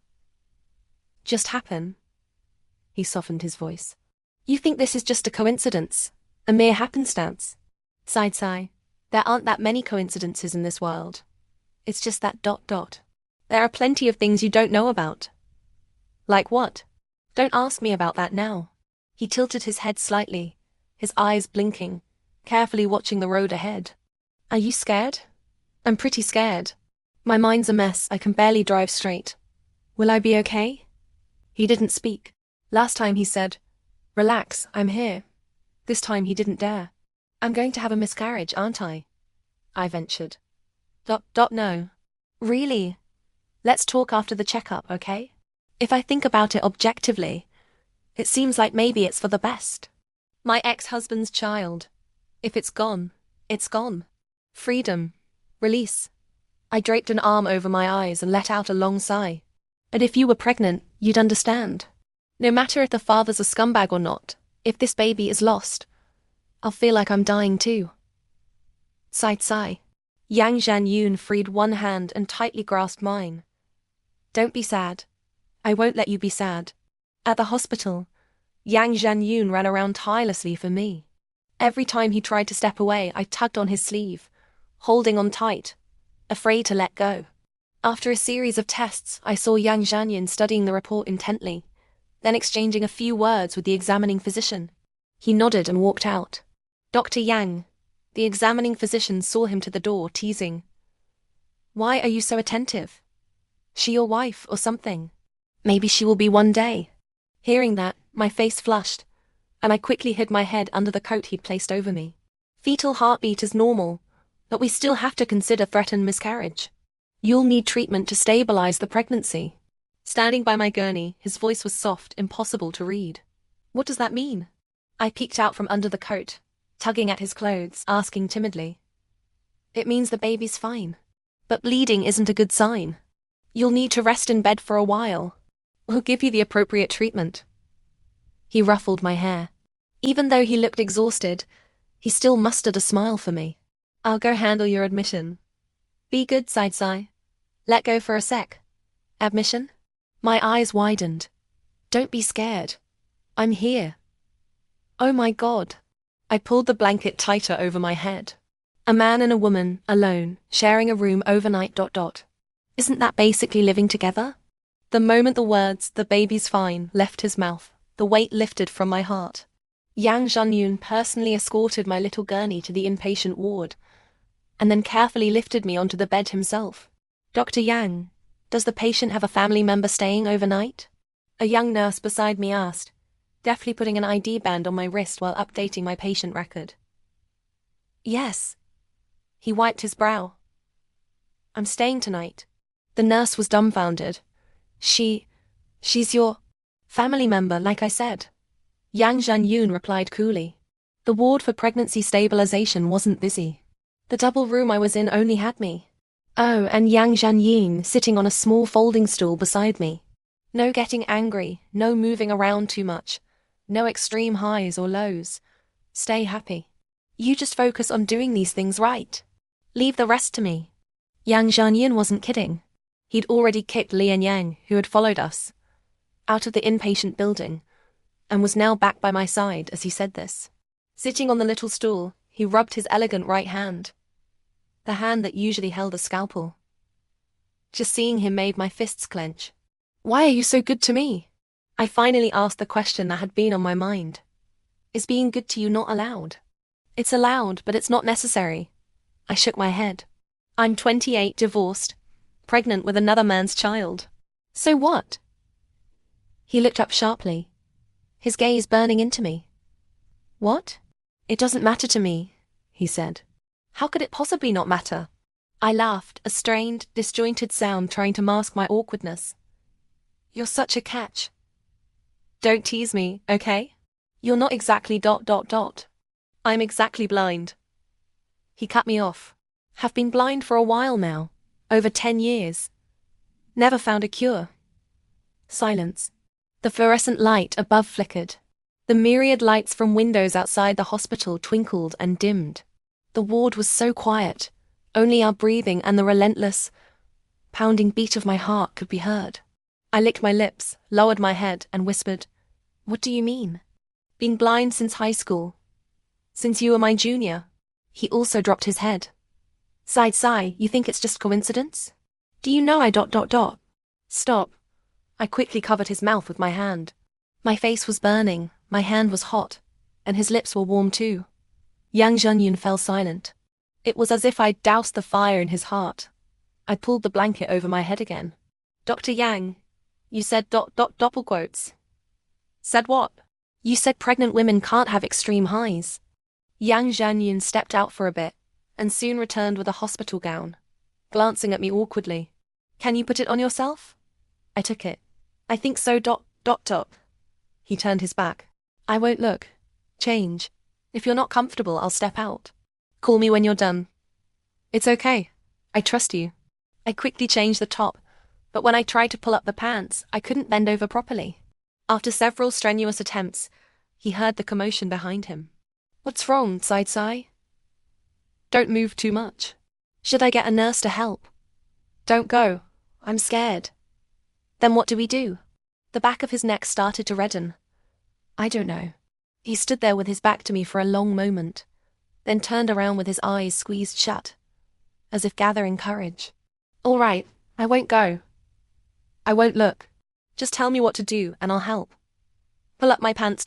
Just happen? He softened his voice. You think this is just a coincidence? A mere happenstance? Sighed Sai. There aren't that many coincidences in this world. It's just that ... There are plenty of things you don't know about. Like what? Don't ask me about that now. He tilted his head slightly, his eyes blinking, carefully watching the road ahead. Are you scared? I'm pretty scared. My mind's a mess, I can barely drive straight. Will I be okay? He didn't speak. Last time he said, relax, I'm here. This time he didn't dare. I'm going to have a miscarriage, aren't I? I ventured. No. Really? Let's talk after the checkup, okay? If I think about it objectively, It seems like maybe it's for the best. My ex-husband's child. If it's gone, it's gone. Freedom. Release. I draped an arm over my eyes and let out a long sigh. And if you were pregnant, you'd understand. No matter if the father's a scumbag or not, if this baby is lost, I'll feel like I'm dying too. Sigh. Yang Zhanyun freed one hand and tightly grasped mine. Don't be sad. I won't let you be sad. At the hospital, Yang Zhanyun ran around tirelessly for me. Every time he tried to step away, I tugged on his sleeve, holding on tight, afraid to let go. After a series of tests, I saw Yang Zhanyun studying the report intently, then exchanging a few words with the examining physician. He nodded and walked out. Dr. Yang, the examining physician, saw him to the door, teasing. Why are you so attentive? She your wife or something? Maybe she will be one day. Hearing that, my face flushed, and I quickly hid my head under the coat he'd placed over me. Fetal heartbeat is normal, but we still have to consider threatened miscarriage. You'll need treatment to stabilize the pregnancy. Standing by my gurney, his voice was soft, impossible to read. What does that mean? I peeked out from under the coat, tugging at his clothes, asking timidly. It means the baby's fine. But bleeding isn't a good sign. You'll need to rest in bed for a while. We'll give you the appropriate treatment. He ruffled my hair. Even though he looked exhausted, he still mustered a smile for me. I'll go handle your admission. Be good, Sigh. Let go for a sec. Admission? My eyes widened. Don't be scared. I'm here. Oh my God. I pulled the blanket tighter over my head. A man and a woman, alone, sharing a room overnight. Isn't that basically living together? The moment the words, "the baby's fine," left his mouth, the weight lifted from my heart. Yang Zhanyun personally escorted my little gurney to the inpatient ward, and then carefully lifted me onto the bed himself. Dr. Yang, does the patient have a family member staying overnight? A young nurse beside me asked, deftly putting an ID band on my wrist while updating my patient record. Yes. He wiped his brow. I'm staying tonight. The nurse was dumbfounded. She's your family member, like I said. Yang Zhanyun replied coolly. The ward for pregnancy stabilization wasn't busy. The double room I was in only had me. Oh, and Yang Zhanyun sitting on a small folding stool beside me. No getting angry, no moving around too much, no extreme highs or lows. Stay happy. You just focus on doing these things right. Leave the rest to me. Yang Zhanyun wasn't kidding. He'd already kicked Lian Yang, who had followed us, out of the inpatient building, and was now back by my side as he said this. Sitting on the little stool, he rubbed his elegant right hand, the hand that usually held a scalpel. Just seeing him made my fists clench. Why are you so good to me? I finally asked the question that had been on my mind. Is being good to you not allowed? It's allowed, but it's not necessary. I shook my head. I'm 28, divorced, pregnant with another man's child. So what? He looked up sharply, his gaze burning into me. What? It doesn't matter to me, he said. How could it possibly not matter? I laughed, a strained, disjointed sound trying to mask my awkwardness. You're such a catch. Don't tease me, okay? You're not exactly ... I'm exactly blind. He cut me off. Have been blind for a while now, over 10 years. Never found a cure. Silence. The fluorescent light above flickered. The myriad lights from windows outside the hospital twinkled and dimmed. The ward was so quiet, only our breathing and the relentless, pounding beat of my heart could be heard. I licked my lips, lowered my head, and whispered, What do you mean? Been blind since high school. Since you were my junior. He also dropped his head. Sigh, you think it's just coincidence? Do you know I ... Stop. I quickly covered his mouth with my hand. My face was burning, my hand was hot, and his lips were warm too. Yang Zhanyun fell silent. It was as if I'd doused the fire in his heart. I pulled the blanket over my head again. Dr. Yang, you said ... doppelquotes. Said what? You said pregnant women can't have extreme highs. Yang Zhanyun stepped out for a bit, and soon returned with a hospital gown, glancing at me awkwardly. Can you put it on yourself? I took it. I think so ... He turned his back. I won't look. Change. If you're not comfortable, I'll step out. Call me when you're done. It's okay. I trust you. I quickly changed the top, but when I tried to pull up the pants, I couldn't bend over properly. After several strenuous attempts, he heard the commotion behind him. What's wrong, Sai? Don't move too much. Should I get a nurse to help? Don't go. I'm scared. Then what do we do? The back of his neck started to redden. I don't know. He stood there with his back to me for a long moment, then turned around with his eyes squeezed shut, as if gathering courage. All right, I won't go. I won't look. Just tell me what to do and I'll help. Pull up my pants.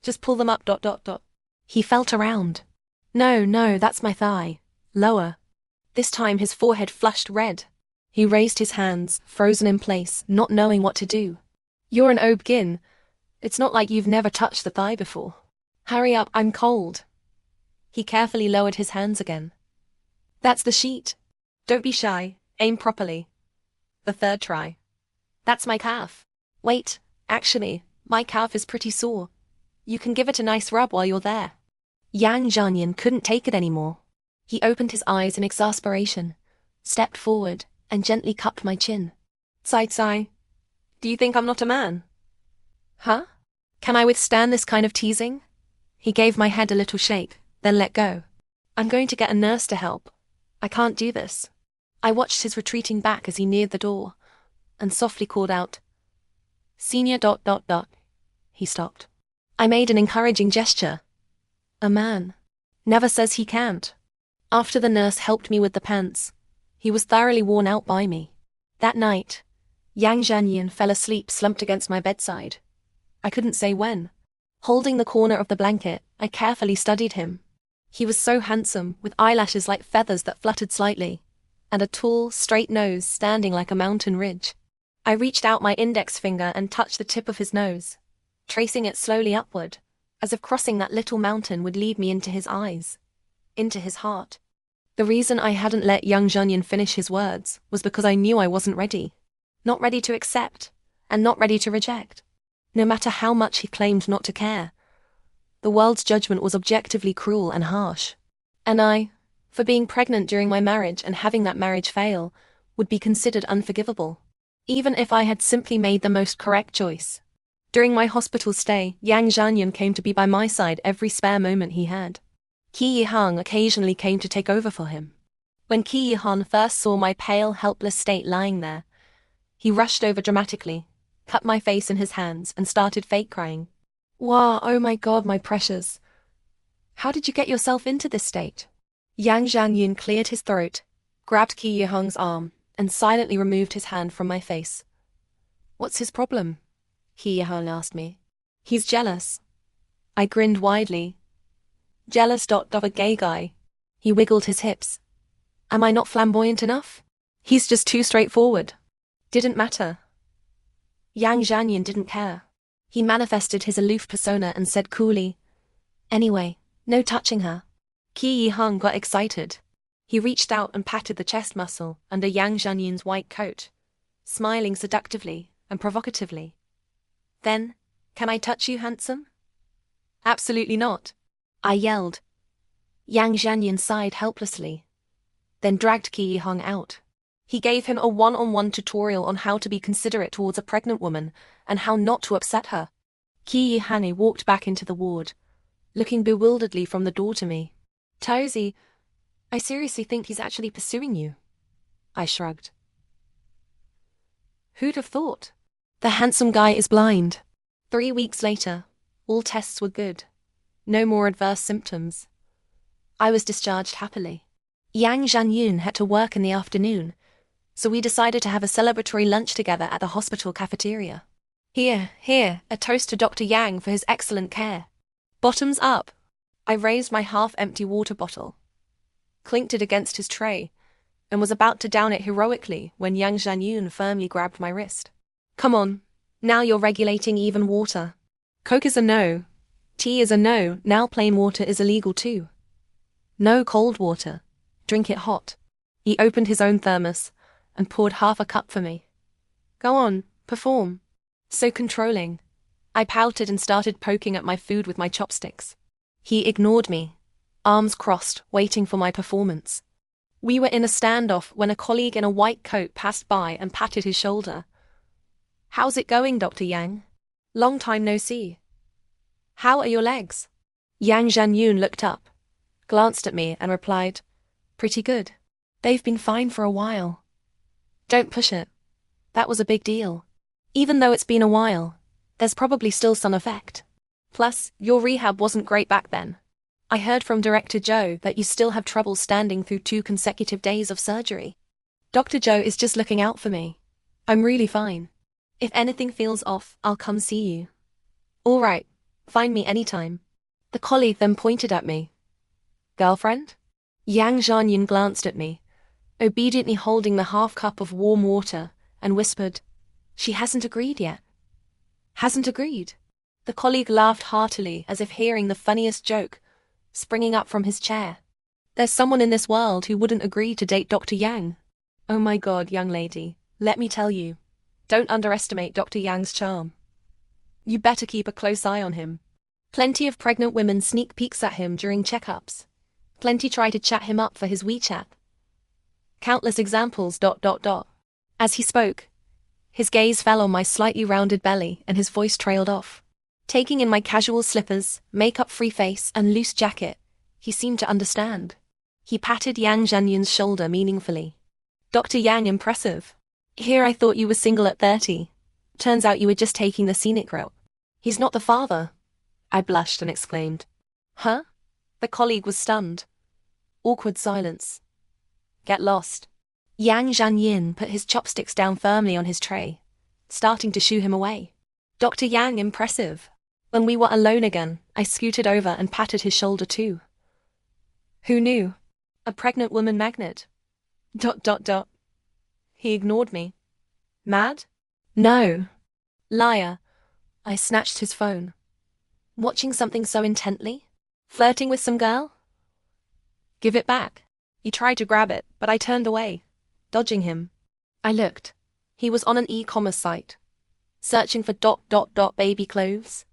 Just pull them up. He felt around. No, that's my thigh. Lower. This time his forehead flushed red. He raised his hands, frozen in place, not knowing what to do. You're an OB-GYN. It's not like you've never touched the thigh before. Hurry up, I'm cold. He carefully lowered his hands again. That's the sheet. Don't be shy. Aim properly. The third try. That's my calf. Wait, actually, my calf is pretty sore. You can give it a nice rub while you're there. Yang Zhanyin couldn't take it anymore. He opened his eyes in exasperation, stepped forward, and gently cupped my chin. Sai, do you think I'm not a man? Huh? Can I withstand this kind of teasing? He gave my head a little shake, then let go. I'm going to get a nurse to help. I can't do this. I watched his retreating back as he neared the door, and softly called out, Senior ... He stopped. I made an encouraging gesture. A man never says he can't. After the nurse helped me with the pants, he was thoroughly worn out by me. That night, Yang Zhanyin fell asleep slumped against my bedside. I couldn't say when. Holding the corner of the blanket, I carefully studied him. He was so handsome, with eyelashes like feathers that fluttered slightly, and a tall, straight nose standing like a mountain ridge. I reached out my index finger and touched the tip of his nose, tracing it slowly upward, as if crossing that little mountain would lead me into his eyes, into his heart. The reason I hadn't let young Zhanyin finish his words was because I knew I wasn't ready. Not ready to accept, and not ready to reject. No matter how much he claimed not to care. The world's judgment was objectively cruel and harsh. And I, for being pregnant during my marriage and having that marriage fail, would be considered unforgivable, even if I had simply made the most correct choice. During my hospital stay, Yang Zhanyin came to be by my side every spare moment he had. Qi Yihang occasionally came to take over for him. When Qi Yihang first saw my pale, helpless state lying there, he rushed over dramatically, cut my face in his hands, and started fake crying. Wow, oh my God, my precious. How did you get yourself into this state? Yang Zhanyin cleared his throat, grabbed Qi Yihang's arm, and silently removed his hand from my face. What's his problem? Qi Yihang asked me. He's jealous. I grinned widely. Jealous ... of a gay guy. He wiggled his hips. Am I not flamboyant enough? He's just too straightforward. Didn't matter. Yang Zhanyin didn't care. He manifested his aloof persona and said coolly, Anyway, no touching her. Qi Yihang got excited. He reached out and patted the chest muscle under Yang Zhanyin's white coat, smiling seductively and provocatively. Then, can I touch you, handsome? Absolutely not, I yelled. Yang Zhanyin sighed helplessly, then dragged Qi Yihang out. He gave him a one-on-one tutorial on how to be considerate towards a pregnant woman and how not to upset her. Qi Yihang walked back into the ward, looking bewilderedly from the door to me. Tozy, I seriously think he's actually pursuing you. I shrugged. Who'd have thought? The handsome guy is blind. 3 weeks later, all tests were good. No more adverse symptoms. I was discharged happily. Yang Zhanyin had to work in the afternoon, so we decided to have a celebratory lunch together at the hospital cafeteria. Here, a toast to Dr. Yang for his excellent care. Bottoms up. I raised my half-empty water bottle, clinked it against his tray, and was about to down it heroically when Yang Zhanyin firmly grabbed my wrist. Come on, now you're regulating even water. Coke is a no. Tea is a no, now plain water is illegal too. No cold water. Drink it hot. He opened his own thermos and poured half a cup for me. Go on, perform. So controlling. I pouted and started poking at my food with my chopsticks. He ignored me, arms crossed, waiting for my performance. We were in a standoff when a colleague in a white coat passed by and patted his shoulder. "How's it going, Dr. Yang? Long time no see. How are your legs?" Yang Zhanyun looked up, glanced at me and replied, "Pretty good. They've been fine for a while." "Don't push it. That was a big deal. Even though it's been a while, there's probably still some effect. Plus, your rehab wasn't great back then. I heard from Director Joe that you still have trouble standing through 2 consecutive days of surgery. Dr. Joe is just looking out for me. I'm really fine. If anything feels off, I'll come see you." "All right, find me anytime." The colleague then pointed at me. "Girlfriend?" Yang Zhanyun glanced at me, obediently holding the half cup of warm water, and whispered, "She hasn't agreed yet." "Hasn't agreed?" The colleague laughed heartily as if hearing the funniest joke, springing up from his chair. "There's someone in this world who wouldn't agree to date Dr. Yang. Oh my God, young lady, let me tell you, don't underestimate Dr. Yang's charm. You better keep a close eye on him. Plenty of pregnant women sneak peeks at him during checkups. Plenty try to chat him up for his WeChat. Countless examples. As he spoke, his gaze fell on my slightly rounded belly and his voice trailed off. Taking in my casual slippers, makeup-free face, and loose jacket, he seemed to understand. He patted Yang Zhanyun's shoulder meaningfully. "Dr. Yang, impressive. Here I thought you were single at 30. Turns out you were just taking the scenic route. He's not the father." I blushed and exclaimed. "Huh?" The colleague was stunned. Awkward silence. "Get lost." Yang Zhanyun put his chopsticks down firmly on his tray, starting to shoo him away. "Dr. Yang, impressive." When we were alone again, I scooted over and patted his shoulder too. Who knew? A pregnant woman magnet. He ignored me. Mad? No. Liar. I snatched his phone. Watching something so intently? Flirting with some girl? "Give it back." He tried to grab it, but I turned away, dodging him. I looked. He was on an e-commerce site, searching for baby clothes.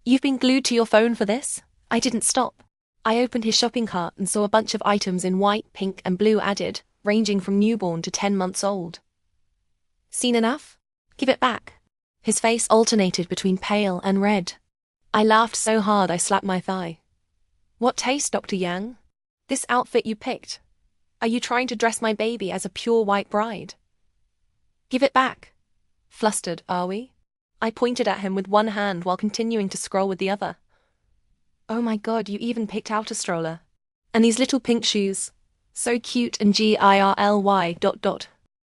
"You've been glued to your phone for this?" I didn't stop. I opened his shopping cart and saw a bunch of items in white, pink, and blue added, ranging from newborn to 10 months old. "Seen enough? Give it back." His face alternated between pale and red. I laughed so hard I slapped my thigh. "What taste, Dr. Yang? This outfit you picked. Are you trying to dress my baby as a pure white bride?" "Give it back." "Flustered, are we?" I pointed at him with one hand while continuing to scroll with the other. "Oh my God, you even picked out a stroller. And these little pink shoes. So cute and girly.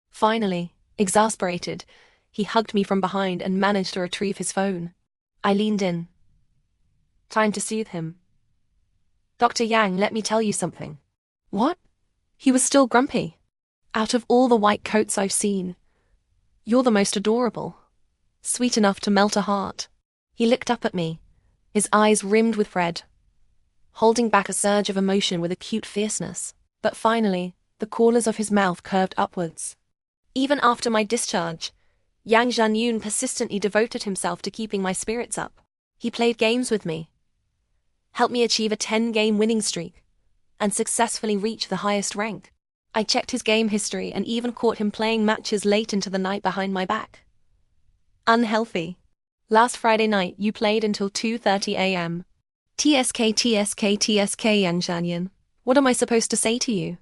Finally, exasperated, he hugged me from behind and managed to retrieve his phone. I leaned in. Time to soothe him. "Dr. Yang, let me tell you something." "What?" He was still grumpy. "Out of all the white coats I've seen, you're the most adorable. Sweet enough to melt a heart." He looked up at me, his eyes rimmed with red, holding back a surge of emotion with acute fierceness. But finally, the corners of his mouth curved upwards. Even after my discharge, Yang Zhanyun persistently devoted himself to keeping my spirits up. He played games with me, helped me achieve a 10-game winning streak, and successfully reach the highest rank. I checked his game history and even caught him playing matches late into the night behind my back. Unhealthy. Last Friday night you played until 2:30 a.m. TSK Yang Zhanyun. What am I supposed to say to you?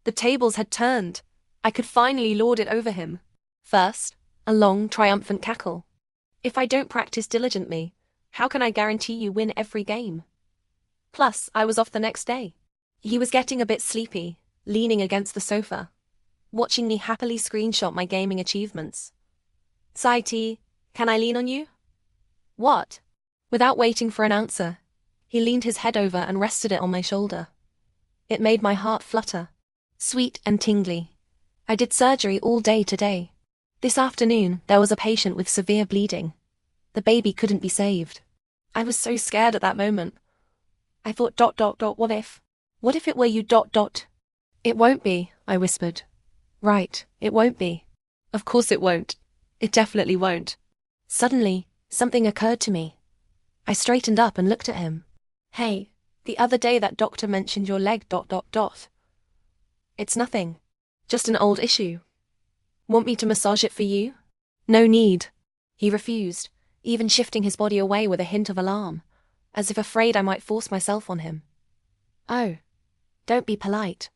The tables had turned. I could finally lord it over him. First, a long, triumphant cackle. If I don't practice diligently, how can I guarantee you win every game? Plus, I was off the next day. He was getting a bit sleepy, leaning against the sofa, watching me happily screenshot my gaming achievements. "Saiti, can I lean on you?" "What?" Without waiting for an answer, he leaned his head over and rested it on my shoulder. It made my heart flutter. Sweet and tingly. I did surgery all day today. This afternoon, there was a patient with severe bleeding. The baby couldn't be saved. I was so scared at that moment. I thought what if? What if it were you It won't be, I whispered. Right, it won't be. Of course it won't. It definitely won't. Suddenly, something occurred to me. I straightened up and looked at him. Hey, the other day that doctor mentioned your leg ... It's nothing. Just an old issue. Want me to massage it for you? No need. He refused, even shifting his body away with a hint of alarm, as if afraid I might force myself on him. Oh, don't be polite.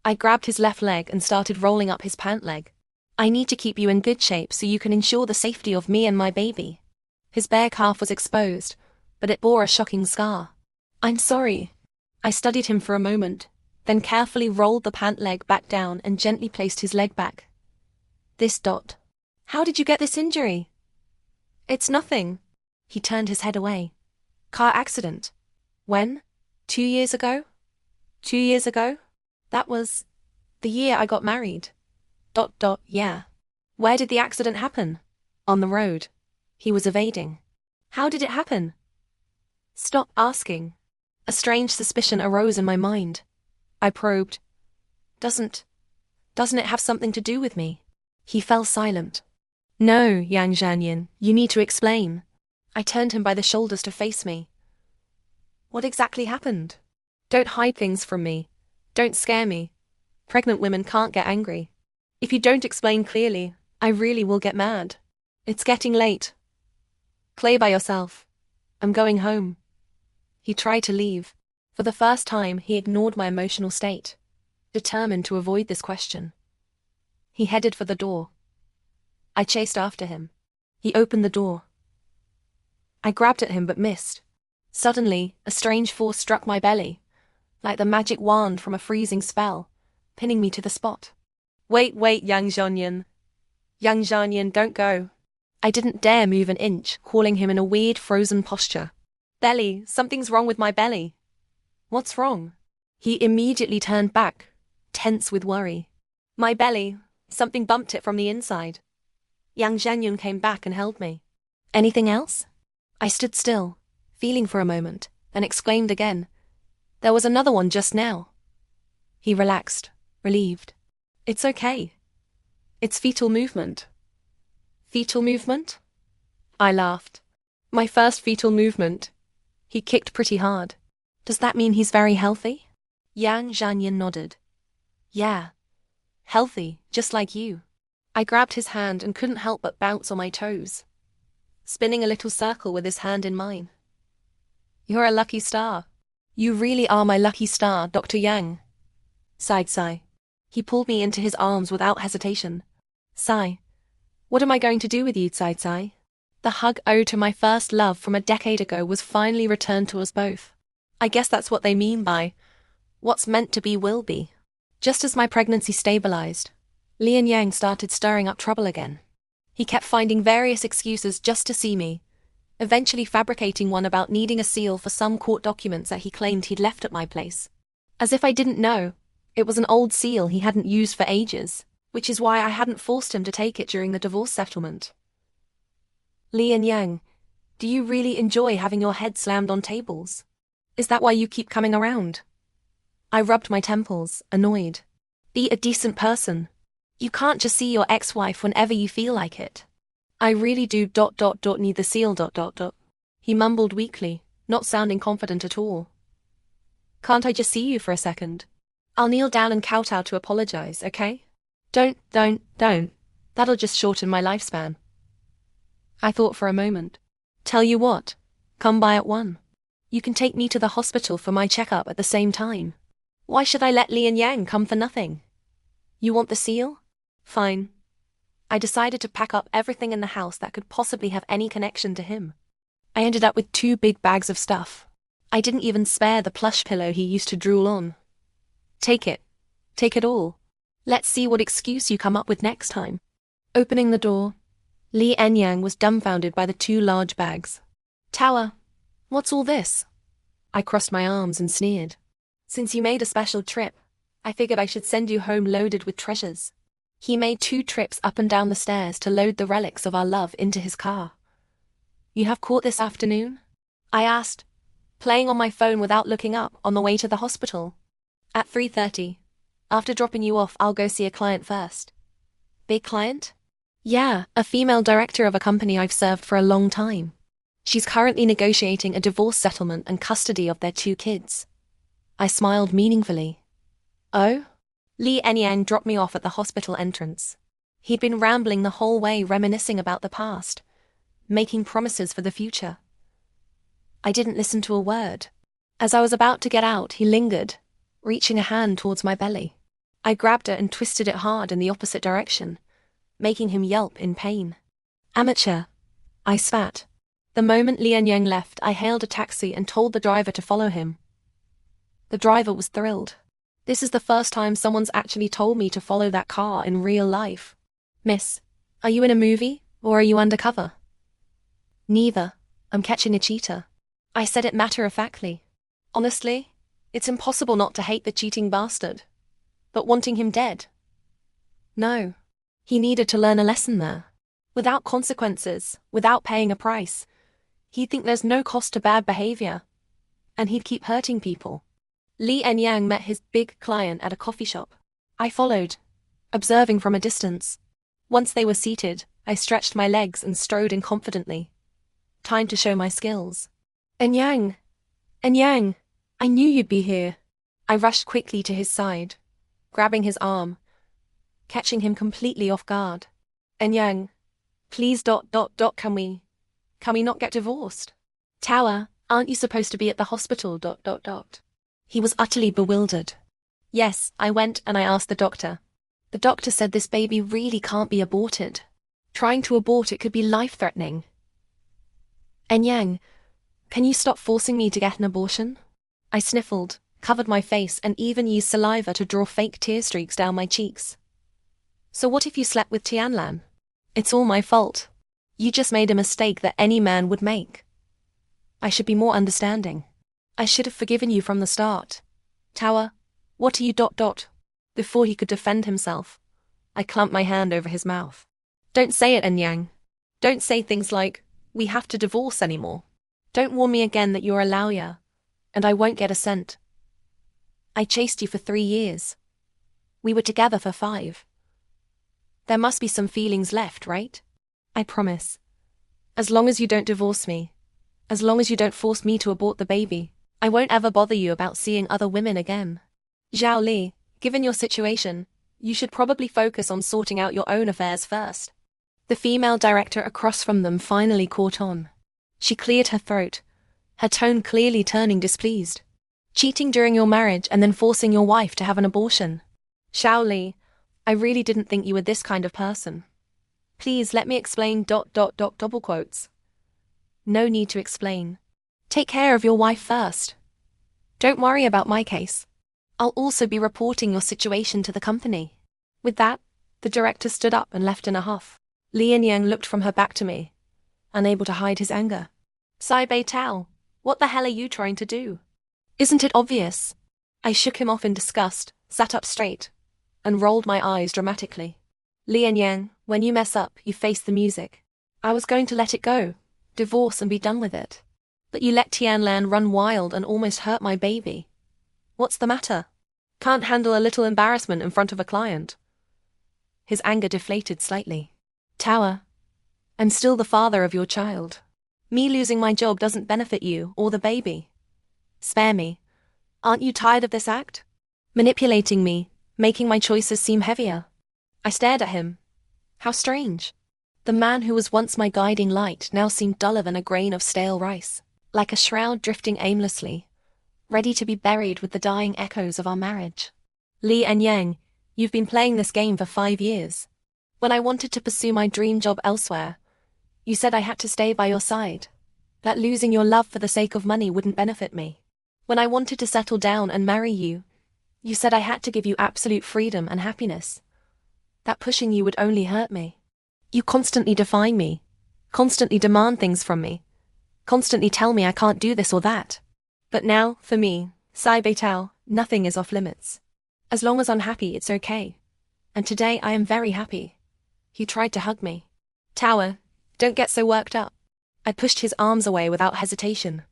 I grabbed his left leg and started rolling up his pant leg. I need to keep you in good shape so you can ensure the safety of me and my baby. His bare calf was exposed, but it bore a shocking scar. I'm sorry. I studied him for a moment, then carefully rolled the pant leg back down and gently placed his leg back. This ... How did you get this injury? It's nothing. He turned his head away. Car accident. When? 2 years ago? 2 years ago? That was the year I got married. ... Yeah. Where did the accident happen? On the road. He was evading. How did it happen? Stop asking. A strange suspicion arose in my mind. I probed. Doesn't it have something to do with me? He fell silent. No, Yang Zhanyin, you need to explain. I turned him by the shoulders to face me. What exactly happened? Don't hide things from me. Don't scare me. Pregnant women can't get angry. If you don't explain clearly, I really will get mad. It's getting late. Play by yourself. I'm going home. He tried to leave. For the first time, he ignored my emotional state, determined to avoid this question. He headed for the door. I chased after him. He opened the door. I grabbed at him but missed. Suddenly, a strange force struck my belly, like the magic wand from a freezing spell, pinning me to the spot. Wait, Yang Zhanyin. Yang Zhanyin, don't go. I didn't dare move an inch, calling him in a weird frozen posture. Belly, something's wrong with my belly. What's wrong? He immediately turned back, tense with worry. My belly, something bumped it from the inside. Yang Zhanyin came back and held me. Anything else? I stood still, feeling for a moment, then exclaimed again. There was another one just now. He relaxed, relieved. It's okay. It's fetal movement. Fetal movement? I laughed. My first fetal movement. He kicked pretty hard. Does that mean he's very healthy? Yang Zhanyin nodded. Yeah. Healthy, just like you. I grabbed his hand and couldn't help but bounce on my toes, spinning a little circle with his hand in mine. You're a lucky star. You really are my lucky star, Dr. Yang. Sighed Sai. He pulled me into his arms without hesitation. Sai, what am I going to do with you, sighed Sai? The hug owed to my first love from a decade ago was finally returned to us both. I guess that's what they mean by, what's meant to be will be. Just as my pregnancy stabilized, Lian Yang started stirring up trouble again. He kept finding various excuses just to see me, eventually fabricating one about needing a seal for some court documents that he claimed he'd left at my place. As if I didn't know, it was an old seal he hadn't used for ages, which is why I hadn't forced him to take it during the divorce settlement. Lian Yang, do you really enjoy having your head slammed on tables? Is that why you keep coming around? I rubbed my temples, annoyed. Be a decent person. You can't just see your ex-wife whenever you feel like it. I really do ... need the seal ... He mumbled weakly, not sounding confident at all. Can't I just see you for a second? I'll kneel down and kowtow to apologize, okay? Don't. That'll just shorten my lifespan. I thought for a moment. Tell you what, come by at 1. You can take me to the hospital for my checkup at the same time. Why should I let Lian Yang come for nothing? You want the seal? Fine. I decided to pack up everything in the house that could possibly have any connection to him. I ended up with 2 big bags of stuff. I didn't even spare the plush pillow he used to drool on. Take it. Take it all. Let's see what excuse you come up with next time. Opening the door, Lian Yang was dumbfounded by the 2 large bags. Tower, what's all this? I crossed my arms and sneered. Since you made a special trip, I figured I should send you home loaded with treasures. He made 2 trips up and down the stairs to load the relics of our love into his car. You have court this afternoon? I asked, playing on my phone without looking up on the way to the hospital. At 3:30. After dropping you off, I'll go see a client first. Big client? Yeah, a female director of a company I've served for a long time. She's currently negotiating a divorce settlement and custody of their 2 kids. I smiled meaningfully. Oh? Li Enyang dropped me off at the hospital entrance. He'd been rambling the whole way, reminiscing about the past, making promises for the future. I didn't listen to a word. As I was about to get out, he lingered, reaching a hand towards my belly. I grabbed it and twisted it hard in the opposite direction, making him yelp in pain. Amateur, I spat. The moment Li Enyang left, I hailed a taxi and told the driver to follow him. The driver was thrilled. This is the first time someone's actually told me to follow that car in real life. Miss, are you in a movie, or are you undercover? Neither. I'm catching a cheater. I said it matter-of-factly. Honestly, it's impossible not to hate the cheating bastard. But wanting him dead? No. He needed to learn a lesson there. Without consequences, without paying a price. He'd think there's no cost to bad behavior. And he'd keep hurting people. Li Enyang met his big client at a coffee shop. I followed, observing from a distance. Once they were seated, I stretched my legs and strode in confidently. Time to show my skills. Enyang! Enyang! I knew you'd be here. I rushed quickly to his side, grabbing his arm, catching him completely off guard. Enyang, please ... can we not get divorced? Tower, aren't you supposed to be at the hospital ... He was utterly bewildered. Yes, I went and I asked the doctor. The doctor said this baby really can't be aborted. Trying to abort it could be life-threatening. Enyang, can you stop forcing me to get an abortion? I sniffled, covered my face, and even used saliva to draw fake tear streaks down my cheeks. So what if you slept with Tianlan? It's all my fault. You just made a mistake that any man would make. I should be more understanding. I should have forgiven you from the start. Tower, what are you ... Before he could defend himself, I clamped my hand over his mouth. Don't say it, Enyang. Don't say things like, we have to divorce anymore. Don't warn me again that you're a lawyer, and I won't get a cent. I chased you for 3 years. We were together for 5. There must be some feelings left, right? I promise. As long as you don't divorce me, as long as you don't force me to abort the baby, I won't ever bother you about seeing other women again. Zhao Li, given your situation, you should probably focus on sorting out your own affairs first. The female director across from them finally caught on. She cleared her throat, her tone clearly turning displeased. Cheating during your marriage and then forcing your wife to have an abortion. Zhao Li, I really didn't think you were this kind of person. Please let me explain ... double quotes. No need to explain. Take care of your wife first. Don't worry about my case. I'll also be reporting your situation to the company. With that, the director stood up and left in a huff. Li Enyang looked from her back to me, unable to hide his anger. Sai Bei Tao, what the hell are you trying to do? Isn't it obvious? I shook him off in disgust, sat up straight, and rolled my eyes dramatically. Li Enyang, when you mess up, you face the music. I was going to let it go, divorce and be done with it. But you let Tianlan run wild and almost hurt my baby. What's the matter? Can't handle a little embarrassment in front of a client. His anger deflated slightly. Tower, I'm still the father of your child. Me losing my job doesn't benefit you or the baby. Spare me. Aren't you tired of this act? Manipulating me, making my choices seem heavier. I stared at him. How strange. The man who was once my guiding light now seemed duller than a grain of stale rice, like a shroud drifting aimlessly, ready to be buried with the dying echoes of our marriage. Li Enyang, you've been playing this game for 5 years. When I wanted to pursue my dream job elsewhere, you said I had to stay by your side, that losing your love for the sake of money wouldn't benefit me. When I wanted to settle down and marry you, you said I had to give you absolute freedom and happiness, that pushing you would only hurt me. You constantly define me, constantly demand things from me, constantly tell me I can't do this or that. But now, for me, Sai Bei Tao, nothing is off limits. As long as I'm happy, it's okay. And today I am very happy. He tried to hug me. Tower, don't get so worked up. I pushed his arms away without hesitation.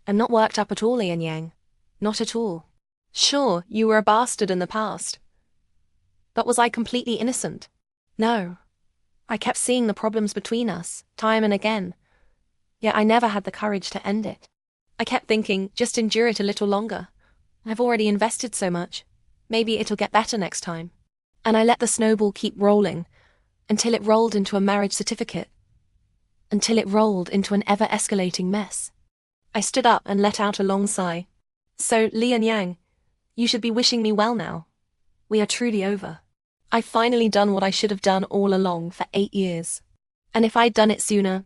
I'm not worked up at all, Enyang. Not at all. Sure, you were a bastard in the past. But was I completely innocent? No. I kept seeing the problems between us, time and again. yet I never had the courage to end it. I kept thinking, just endure it a little longer. I've already invested so much. Maybe it'll get better next time. And I let the snowball keep rolling, until it rolled into a marriage certificate. Until it rolled into an ever-escalating mess. I stood up and let out a long sigh. So, Li and Yang, you should be wishing me well now. We are truly over. I've finally done what I should have done all along for 8 years. And if I'd done it sooner,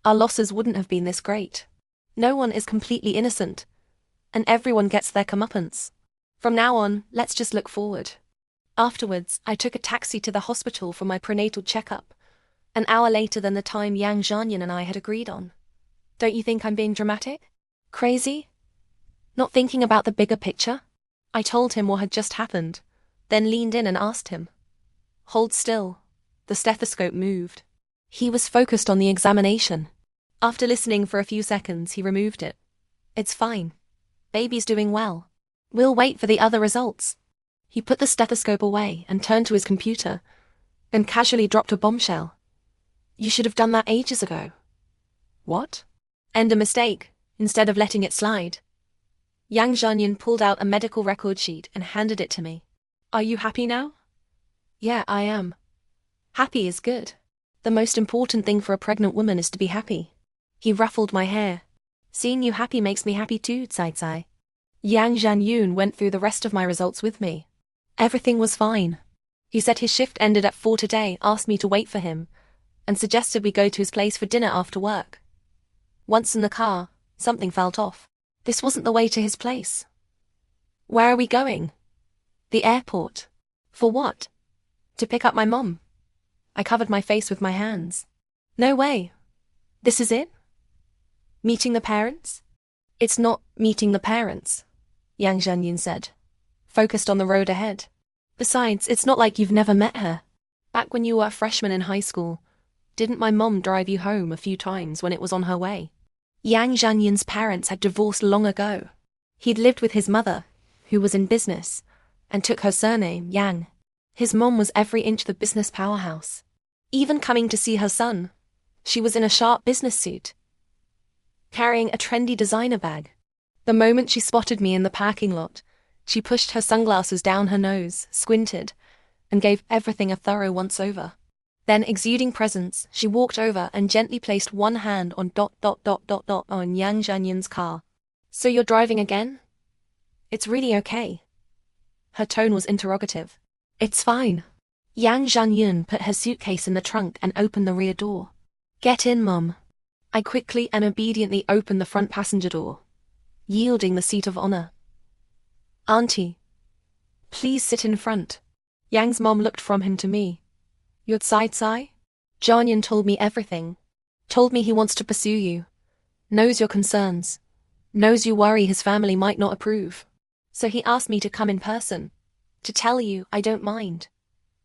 our losses wouldn't have been this great. No one is completely innocent, and everyone gets their comeuppance. From now on, let's just look forward. Afterwards, I took a taxi to the hospital for my prenatal checkup, an hour later than the time Yang Zhanyan and I had agreed on. Don't you think I'm being dramatic? Crazy? Not thinking about the bigger picture? I told him what had just happened, then leaned in and asked him. Hold still. The stethoscope moved. He was focused on the examination. After listening for a few seconds, he removed it. It's fine. Baby's doing well. We'll wait for the other results. He put the stethoscope away and turned to his computer, and casually dropped a bombshell. You should have done that ages ago. What? And a mistake, instead of letting it slide. Yang Zhanyan pulled out a medical record sheet and handed it to me. Are you happy now? Yeah, I am. Happy is good. The most important thing for a pregnant woman is to be happy. He ruffled my hair. Seeing you happy makes me happy too, Tsai. Yang Zhanyun went through the rest of my results with me. Everything was fine. He said his shift ended at 4 today, asked me to wait for him, and suggested we go to his place for dinner after work. Once in the car, something felt off. This wasn't the way to his place. Where are we going? The airport. For what? To pick up my mom. I covered my face with my hands. No way. This is it? Meeting the parents? It's not meeting the parents, Yang Zhanyin said, focused on the road ahead. Besides, it's not like you've never met her. Back when you were a freshman in high school, didn't my mom drive you home a few times when it was on her way? Yang Zhanyin's parents had divorced long ago. He'd lived with his mother, who was in business, and took her surname, Yang. His mom was every inch the business powerhouse. Even coming to see her son, she was in a sharp business suit, carrying a trendy designer bag. The moment she spotted me in the parking lot, she pushed her sunglasses down her nose, squinted, and gave everything a thorough once-over. Then, exuding presence, she walked over and gently placed one hand on on Yang Zhanyin's car. So you're driving again? It's really okay. Her tone was interrogative. It's fine. Yang Zhanyin put her suitcase in the trunk and opened the rear door. Get in, Mum. I quickly and obediently opened the front passenger door, yielding the seat of honor. Auntie, please sit in front. Yang's mom looked from him to me. You're Tsai? Zhanyin told me everything. Told me he wants to pursue you. Knows your concerns. Knows you worry his family might not approve. So he asked me to come in person. To tell you I don't mind.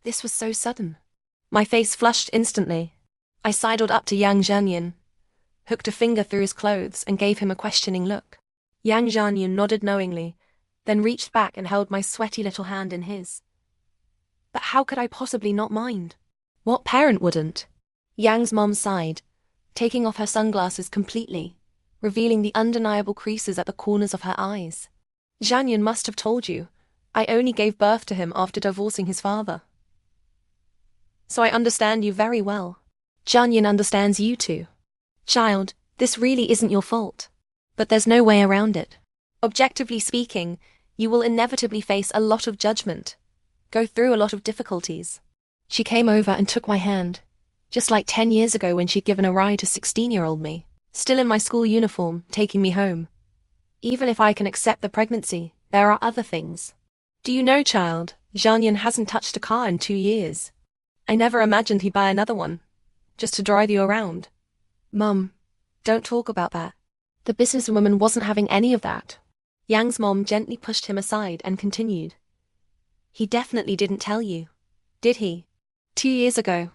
This was so sudden. My face flushed instantly. I sidled up to Yang Zhanyin, hooked a finger through his clothes and gave him a questioning look. Yang Zhanyin nodded knowingly, then reached back and held my sweaty little hand in his. But how could I possibly not mind? What parent wouldn't? Yang's mom sighed, taking off her sunglasses completely, revealing the undeniable creases at the corners of her eyes. Zhanyin must have told you, I only gave birth to him after divorcing his father. So I understand you very well. Zhanyin understands you too. Child, this really isn't your fault. But there's no way around it. Objectively speaking, you will inevitably face a lot of judgment, go through a lot of difficulties. She came over and took my hand, just like 10 years ago when she'd given a ride to 16-year-old me, still in my school uniform, taking me home. Even if I can accept the pregnancy, there are other things. Do you know, child, Zhanyin hasn't touched a car in 2 years. I never imagined he'd buy another one, just to drive you around. Mum, don't talk about that. The businesswoman wasn't having any of that. Yang's mom gently pushed him aside and continued. He definitely didn't tell you, did he? 2 years ago,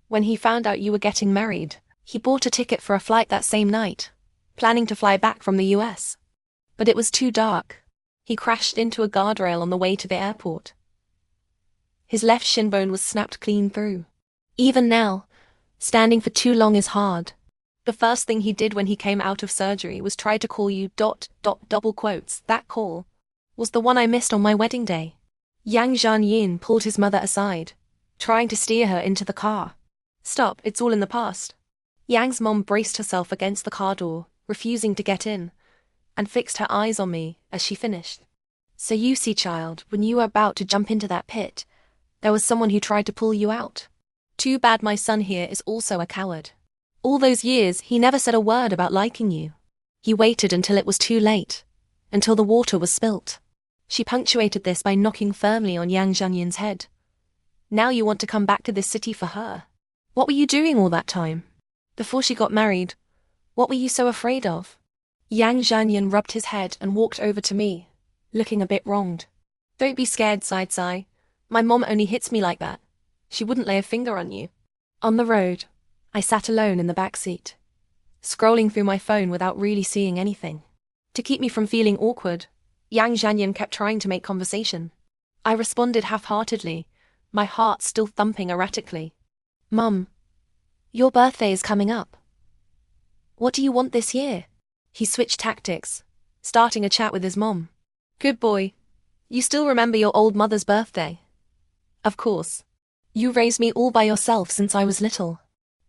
when he found out you were getting married, he bought a ticket for a flight that same night, planning to fly back from the US. But it was too dark. He crashed into a guardrail on the way to the airport. His left shin bone was snapped clean through. Even now, standing for too long is hard. The first thing he did when he came out of surgery was try to call you ... double quotes. That call was the one I missed on my wedding day. Yang Zhanyin pulled his mother aside, trying to steer her into the car. Stop, it's all in the past. Yang's mom braced herself against the car door, refusing to get in, and fixed her eyes on me as she finished. So you see, child, when you were about to jump into that pit, there was someone who tried to pull you out. Too bad my son here is also a coward. All those years, he never said a word about liking you. He waited until it was too late, until the water was spilt. She punctuated this by knocking firmly on Yang Zhanyin's head. Now you want to come back to this city for her. What were you doing all that time? Before she got married, what were you so afraid of? Yang Zhanyin rubbed his head and walked over to me, looking a bit wronged. Don't be scared, Sai. My mom only hits me like that. She wouldn't lay a finger on you. On the road, I sat alone in the back seat, scrolling through my phone without really seeing anything. To keep me from feeling awkward, Yang Zhanyin kept trying to make conversation. I responded half-heartedly, my heart still thumping erratically. Mum, your birthday is coming up. What do you want this year? He switched tactics, starting a chat with his mom. Good boy. You still remember your old mother's birthday? Of course. You raised me all by yourself since I was little.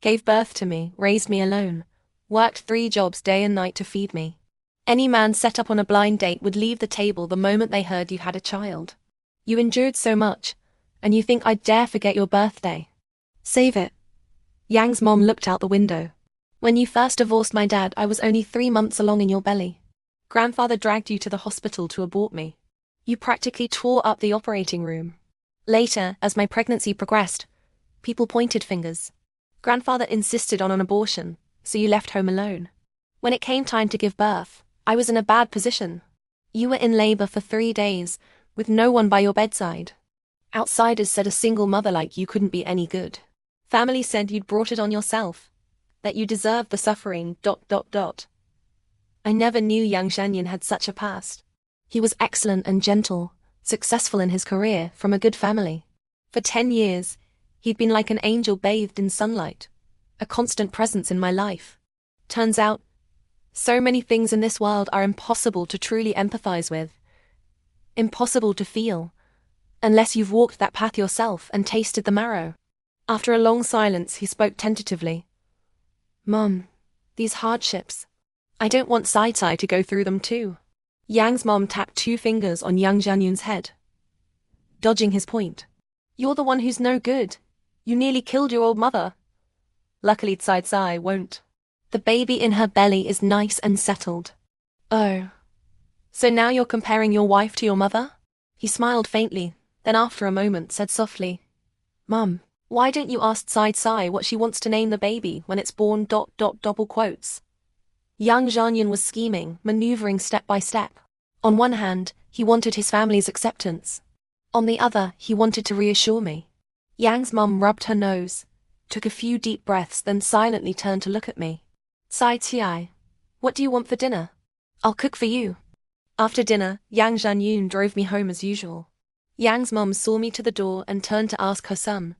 Gave birth to me, raised me alone, worked 3 jobs day and night to feed me. Any man set up on a blind date would leave the table the moment they heard you had a child. You endured so much, and you think I'd dare forget your birthday? Save it. Yang's mom looked out the window. When you first divorced my dad, I was only 3 months along in your belly. Grandfather dragged you to the hospital to abort me. You practically tore up the operating room. Later, as my pregnancy progressed, people pointed fingers. Grandfather insisted on an abortion, so you left home alone. When it came time to give birth, I was in a bad position. You were in labor for 3 days, with no one by your bedside. Outsiders said a single mother like you couldn't be any good. Family said you'd brought it on yourself, that you deserved the suffering... I never knew Yang Zhanyin had such a past. He was excellent and gentle, successful in his career, from a good family. For 10 years, he'd been like an angel bathed in sunlight, a constant presence in my life. Turns out, so many things in this world are impossible to truly empathize with. Impossible to feel, unless you've walked that path yourself and tasted the marrow. After a long silence, he spoke tentatively. Mom, these hardships, I don't want Sai to go through them too. Yang's mom tapped 2 fingers on Yang Zhanyun's head, dodging his point. You're the one who's no good. You nearly killed your old mother. Luckily Sai won't. The baby in her belly is nice and settled. Oh. So now you're comparing your wife to your mother? He smiled faintly, then after a moment said softly, Mum, why don't you ask Sai what she wants to name the baby when it's born... double quotes. Yang Zhanyin was scheming, maneuvering step by step. On one hand, he wanted his family's acceptance. On the other, he wanted to reassure me. Yang's mum rubbed her nose, took a few deep breaths, then silently turned to look at me. Sai, what do you want for dinner? I'll cook for you. After dinner, Yang Zhanyin drove me home as usual. Yang's mum saw me to the door and turned to ask her son,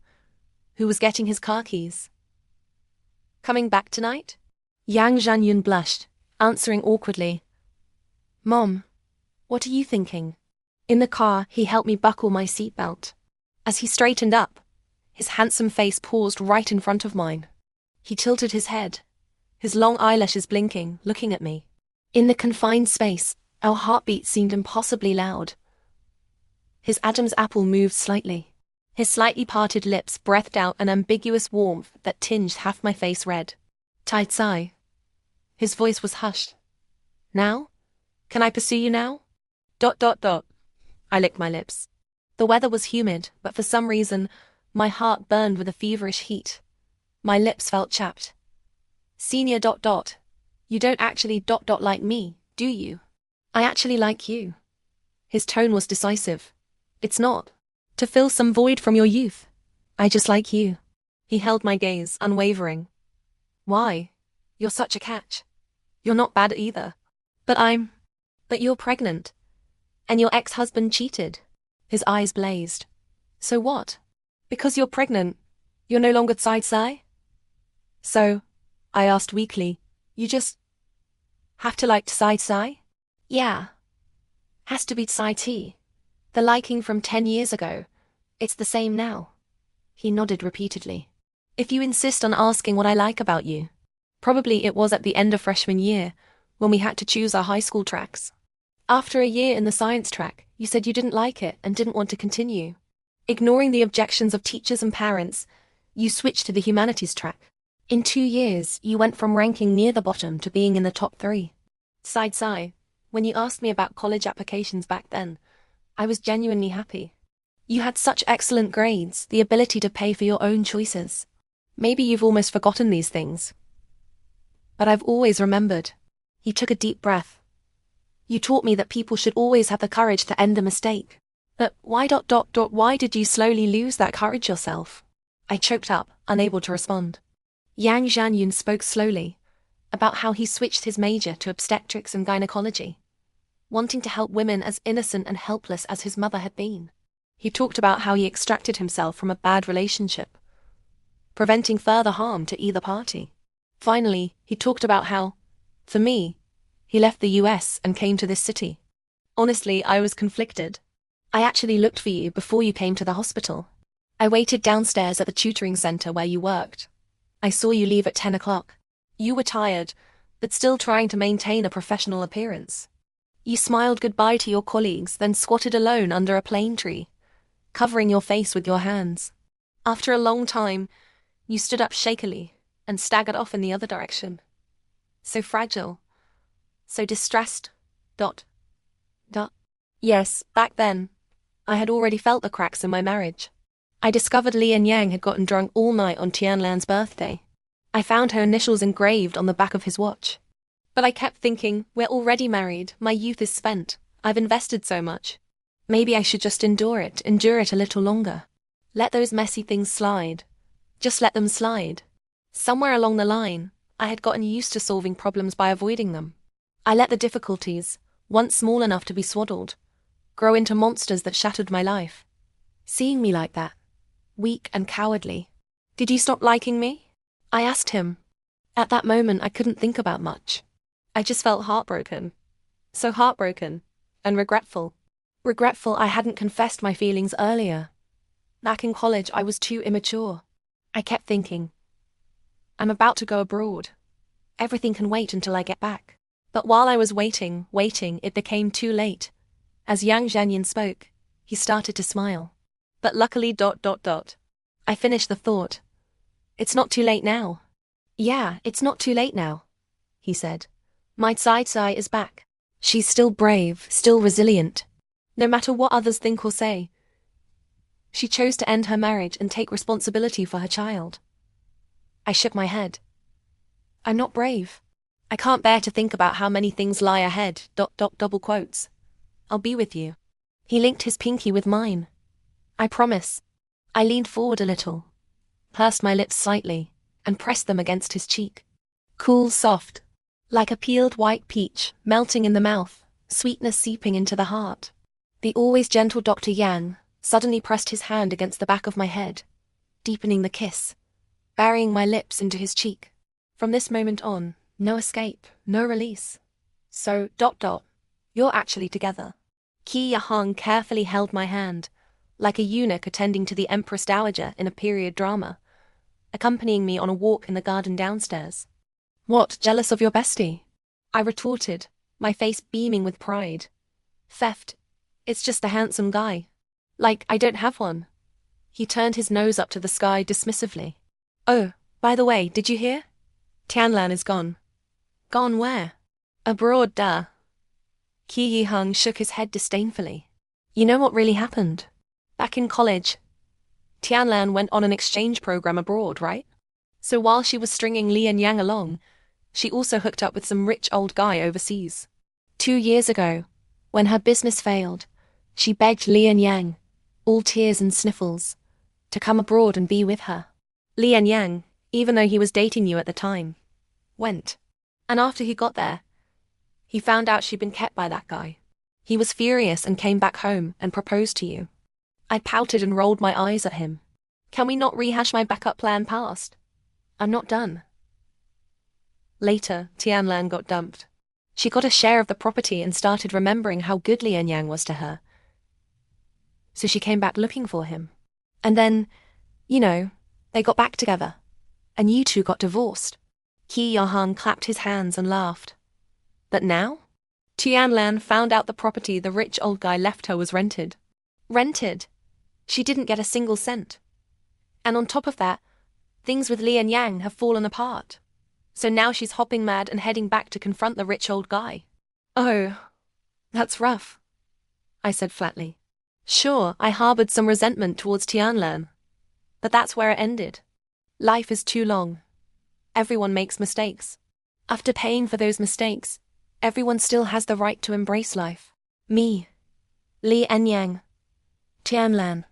who was getting his car keys. Coming back tonight? Yang Zhanyin blushed, answering awkwardly. Mom, what are you thinking? In the car, he helped me buckle my seatbelt. As he straightened up, his handsome face paused right in front of mine. He tilted his head, his long eyelashes blinking, looking at me. In the confined space, our heartbeat seemed impossibly loud. His Adam's apple moved slightly. His slightly parted lips breathed out an ambiguous warmth that tinged half my face red. Sai. His voice was hushed. Now? Can I pursue you now? I licked my lips. The weather was humid, but for some reason, my heart burned with a feverish heat. My lips felt chapped. Senior... You don't actually... like me, do you? I actually like you. His tone was decisive. It's not to fill some void from your youth. I just like you. He held my gaze, unwavering. Why? You're such a catch. You're not bad either. But you're pregnant. And your ex-husband cheated. His eyes blazed. So what? Because you're pregnant, you're no longer Sai? So, I asked weakly. You just have to like side-sigh? Yeah. Has to be side-t. The liking from 10 years ago. It's the same now. He nodded repeatedly. If you insist on asking what I like about you. Probably it was at the end of freshman year, when we had to choose our high school tracks. After a year in the science track, you said you didn't like it and didn't want to continue. Ignoring the objections of teachers and parents, you switched to the humanities track. In 2 years, you went from ranking near the bottom to being in the top 3. Side-sigh, when you asked me about college applications back then, I was genuinely happy. You had such excellent grades, the ability to pay for your own choices. Maybe you've almost forgotten these things. But I've always remembered. He took a deep breath. You taught me that people should always have the courage to end a mistake. But why did you slowly lose that courage yourself? I choked up, unable to respond. Yang Zhanyun spoke slowly, about how he switched his major to obstetrics and gynecology, wanting to help women as innocent and helpless as his mother had been. He talked about how he extracted himself from a bad relationship, preventing further harm to either party. Finally, he talked about how, for me, he left the US and came to this city. Honestly, I was conflicted. I actually looked for you before you came to the hospital. I waited downstairs at the tutoring center where you worked. I saw you leave at 10 o'clock. You were tired, but still trying to maintain a professional appearance. You smiled goodbye to your colleagues, then squatted alone under a plane tree, covering your face with your hands. After a long time, you stood up shakily and staggered off in the other direction. So fragile, so distressed. Yes, back then, I had already felt the cracks in my marriage. I discovered Li and Yang had gotten drunk all night on Tianlan's birthday. I found her initials engraved on the back of his watch. But I kept thinking, we're already married, my youth is spent, I've invested so much. Maybe I should just endure it a little longer. Let those messy things slide. Just let them slide. Somewhere along the line, I had gotten used to solving problems by avoiding them. I let the difficulties, once small enough to be swaddled, grow into monsters that shattered my life. Seeing me like that, weak and cowardly. Did you stop liking me? I asked him. At that moment, I couldn't think about much. I just felt heartbroken. So heartbroken and regretful. Regretful I hadn't confessed my feelings earlier. Back in college, I was too immature. I kept thinking, I'm about to go abroad. Everything can wait until I get back. But while I was waiting, it became too late. As Yang Zhanyun spoke, he started to smile. But luckily ... I finished the thought. It's not too late now. Yeah, it's not too late now, he said. My side-sigh is back. She's still brave, still resilient. No matter what others think or say. She chose to end her marriage and take responsibility for her child. I shook my head. I'm not brave. I can't bear to think about how many things lie ahead. Double quotes. I'll be with you. He linked his pinky with mine. I promise. I leaned forward a little, pursed my lips slightly, and pressed them against his cheek. Cool, soft, like a peeled white peach, melting in the mouth, sweetness seeping into the heart. The always gentle Dr. Yang suddenly pressed his hand against the back of my head, deepening the kiss, burying my lips into his cheek. From this moment on, no escape, no release. So, you're actually together. Qi Yahang carefully held my hand, like a eunuch attending to the Empress Dowager in a period drama, accompanying me on a walk in the garden downstairs. What, jealous of your bestie? I retorted, my face beaming with pride. Theft. It's just a handsome guy. Like, I don't have one. He turned his nose up to the sky dismissively. Oh, by the way, did you hear? Tianlan is gone. Gone where? Abroad, duh. Qi Yihang shook his head disdainfully. You know what really happened? Back in college, Tianlan went on an exchange program abroad, right? So while she was stringing Li and Yang along, she also hooked up with some rich old guy overseas. 2 years ago, when her business failed, she begged Li and Yang, all tears and sniffles, to come abroad and be with her. Li and Yang, even though he was dating you at the time, went. And after he got there, he found out she'd been kept by that guy. He was furious and came back home and proposed to you. I pouted and rolled my eyes at him. Can we not rehash my backup plan past? I'm not done. Later, Tianlan got dumped. She got a share of the property and started remembering how good Li and Yang was to her. So she came back looking for him. And then, they got back together. And you two got divorced. Qi Yahang clapped his hands and laughed. But now? Tianlan found out the property the rich old guy left her was rented. Rented? She didn't get a single cent. And on top of that, things with Li and Yang have fallen apart. So now she's hopping mad and heading back to confront the rich old guy. Oh, that's rough, I said flatly. Sure, I harbored some resentment towards Tianlan. But that's where it ended. Life is too long. Everyone makes mistakes. After paying for those mistakes, everyone still has the right to embrace life. Me, Li and Yang, Tianlan,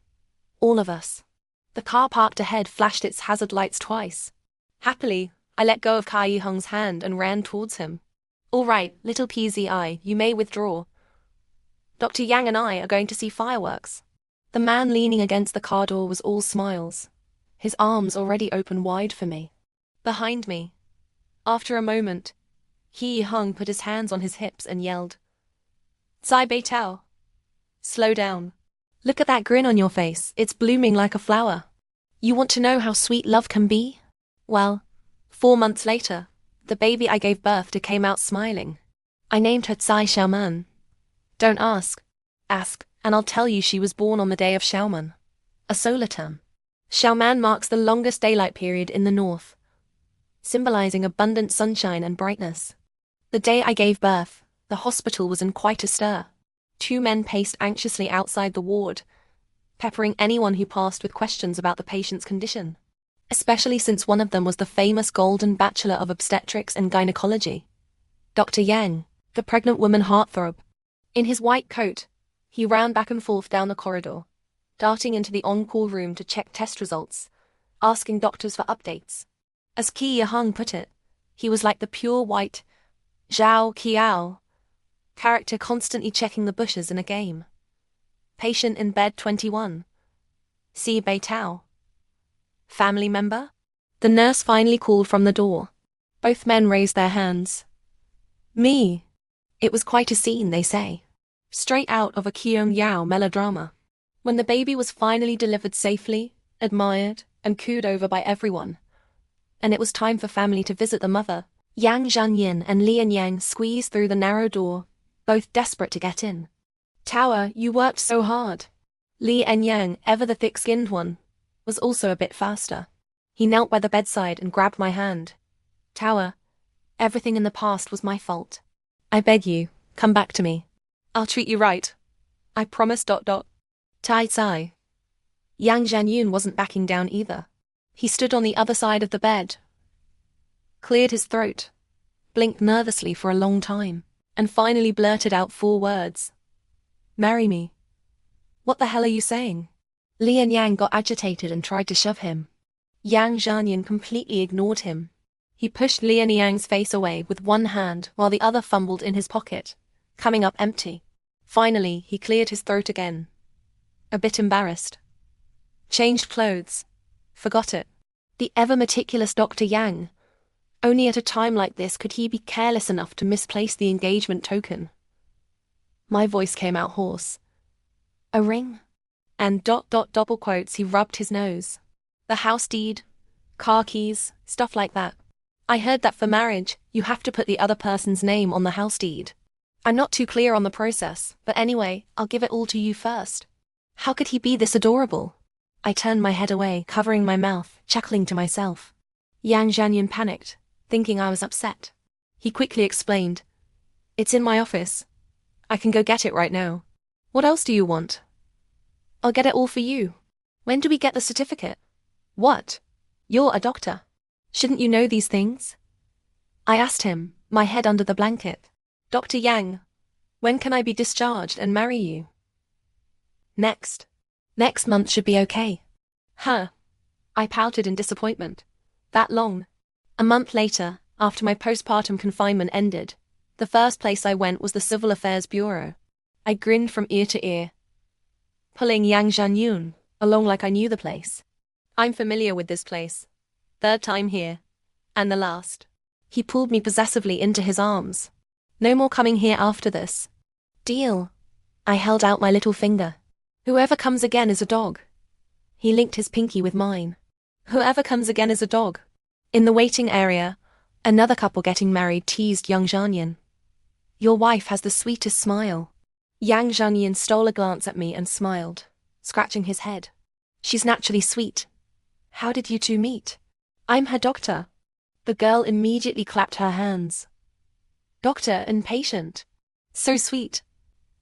all of us. The car parked ahead flashed its hazard lights twice. Happily, I let go of Kai Yiheng's hand and ran towards him. All right, little PZI, you may withdraw. Dr. Yang and I are going to see fireworks. The man leaning against the car door was all smiles, his arms already open wide for me. Behind me, after a moment, He Yiheng put his hands on his hips and yelled, Cai Beitao, slow down. Look at that grin on your face, it's blooming like a flower. You want to know how sweet love can be? Well, 4 months later, the baby I gave birth to came out smiling. I named her Cai Xiaoman. Don't ask. Ask, and I'll tell you she was born on the day of Xiaoman, a solar term. Xiaoman marks the longest daylight period in the north, symbolizing abundant sunshine and brightness. The day I gave birth, the hospital was in quite a stir. 2 men paced anxiously outside the ward, peppering anyone who passed with questions about the patient's condition, especially since one of them was the famous Golden Bachelor of Obstetrics and Gynecology, Dr. Yang, the pregnant woman heartthrob. In his white coat, he ran back and forth down the corridor, darting into the on-call room to check test results, asking doctors for updates. As Qi Yiheng put it, he was like the pure white Zhao Qiao character constantly checking the bushes in a game. Patient in bed 21. Cai Beitao. Family member? The nurse finally called from the door. Both men raised their hands. Me. It was quite a scene, they say. Straight out of a Qiong Yao melodrama. When the baby was finally delivered safely, admired, and cooed over by everyone, and it was time for family to visit the mother, Yang Zhanyin and Li and Yang squeezed through the narrow door, both desperate to get in. Tower, you worked so hard. Li and Yang, ever the thick-skinned one, was also a bit faster. He knelt by the bedside and grabbed my hand. Tower, everything in the past was my fault. I beg you, come back to me. I'll treat you right. I promise. Tai Tsai. Yang Zhanyun wasn't backing down either. He stood on the other side of the bed, cleared his throat, blinked nervously for a long time, and finally blurted out 4 words. Marry me. What the hell are you saying? Li and Yang got agitated and tried to shove him. Yang Zhanyin completely ignored him. He pushed Li and Yang's face away with one hand while the other fumbled in his pocket, coming up empty. Finally, he cleared his throat again. A bit embarrassed. Changed clothes. Forgot it. The ever-meticulous Dr. Yang. Only at a time like this could he be careless enough to misplace the engagement token. My voice came out hoarse. A ring? And ... double quotes, he rubbed his nose. The house deed, car keys, stuff like that. I heard that for marriage, you have to put the other person's name on the house deed. I'm not too clear on the process, but anyway, I'll give it all to you first. How could he be this adorable? I turned my head away, covering my mouth, chuckling to myself. Yang Zhanyin panicked, thinking I was upset. He quickly explained. It's in my office. I can go get it right now. What else do you want? I'll get it all for you. When do we get the certificate? What? You're a doctor. Shouldn't you know these things? I asked him, my head under the blanket. Dr. Yang, when can I be discharged and marry you? Next month should be okay. Huh. I pouted in disappointment. That long. A month later, after my postpartum confinement ended, the first place I went was the Civil Affairs Bureau. I grinned from ear to ear, pulling Yang Zhanyun along like I knew the place. I'm familiar with this place. 3rd time here. And the last. He pulled me possessively into his arms. No more coming here after this. Deal. I held out my little finger. Whoever comes again is a dog. He linked his pinky with mine. Whoever comes again is a dog. In the waiting area, another couple getting married teased young Zhanyin. Your wife has the sweetest smile. Yang Zhanyin stole a glance at me and smiled, scratching his head. She's naturally sweet. How did you two meet? I'm her doctor. The girl immediately clapped her hands. Doctor and patient. So sweet.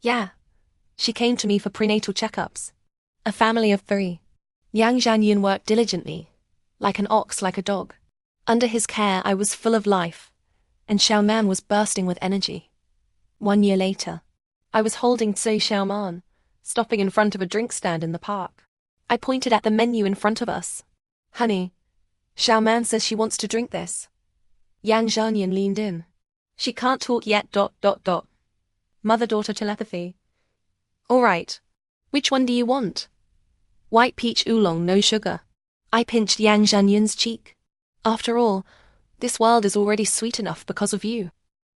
Yeah. She came to me for prenatal checkups. A family of 3. Yang Zhanyin worked diligently, like an ox, like a dog. Under his care I was full of life, and Xiaoman was bursting with energy. 1 year later, I was holding Tso Xiaoman, stopping in front of a drink stand in the park. I pointed at the menu in front of us. Honey, Xiaoman says she wants to drink this. Yang Zhanyin leaned in. She can't talk yet. Mother-daughter telepathy. All right. Which one do you want? White peach oolong, no sugar. I pinched Yang Zhanyin's cheek. After all, this world is already sweet enough because of you.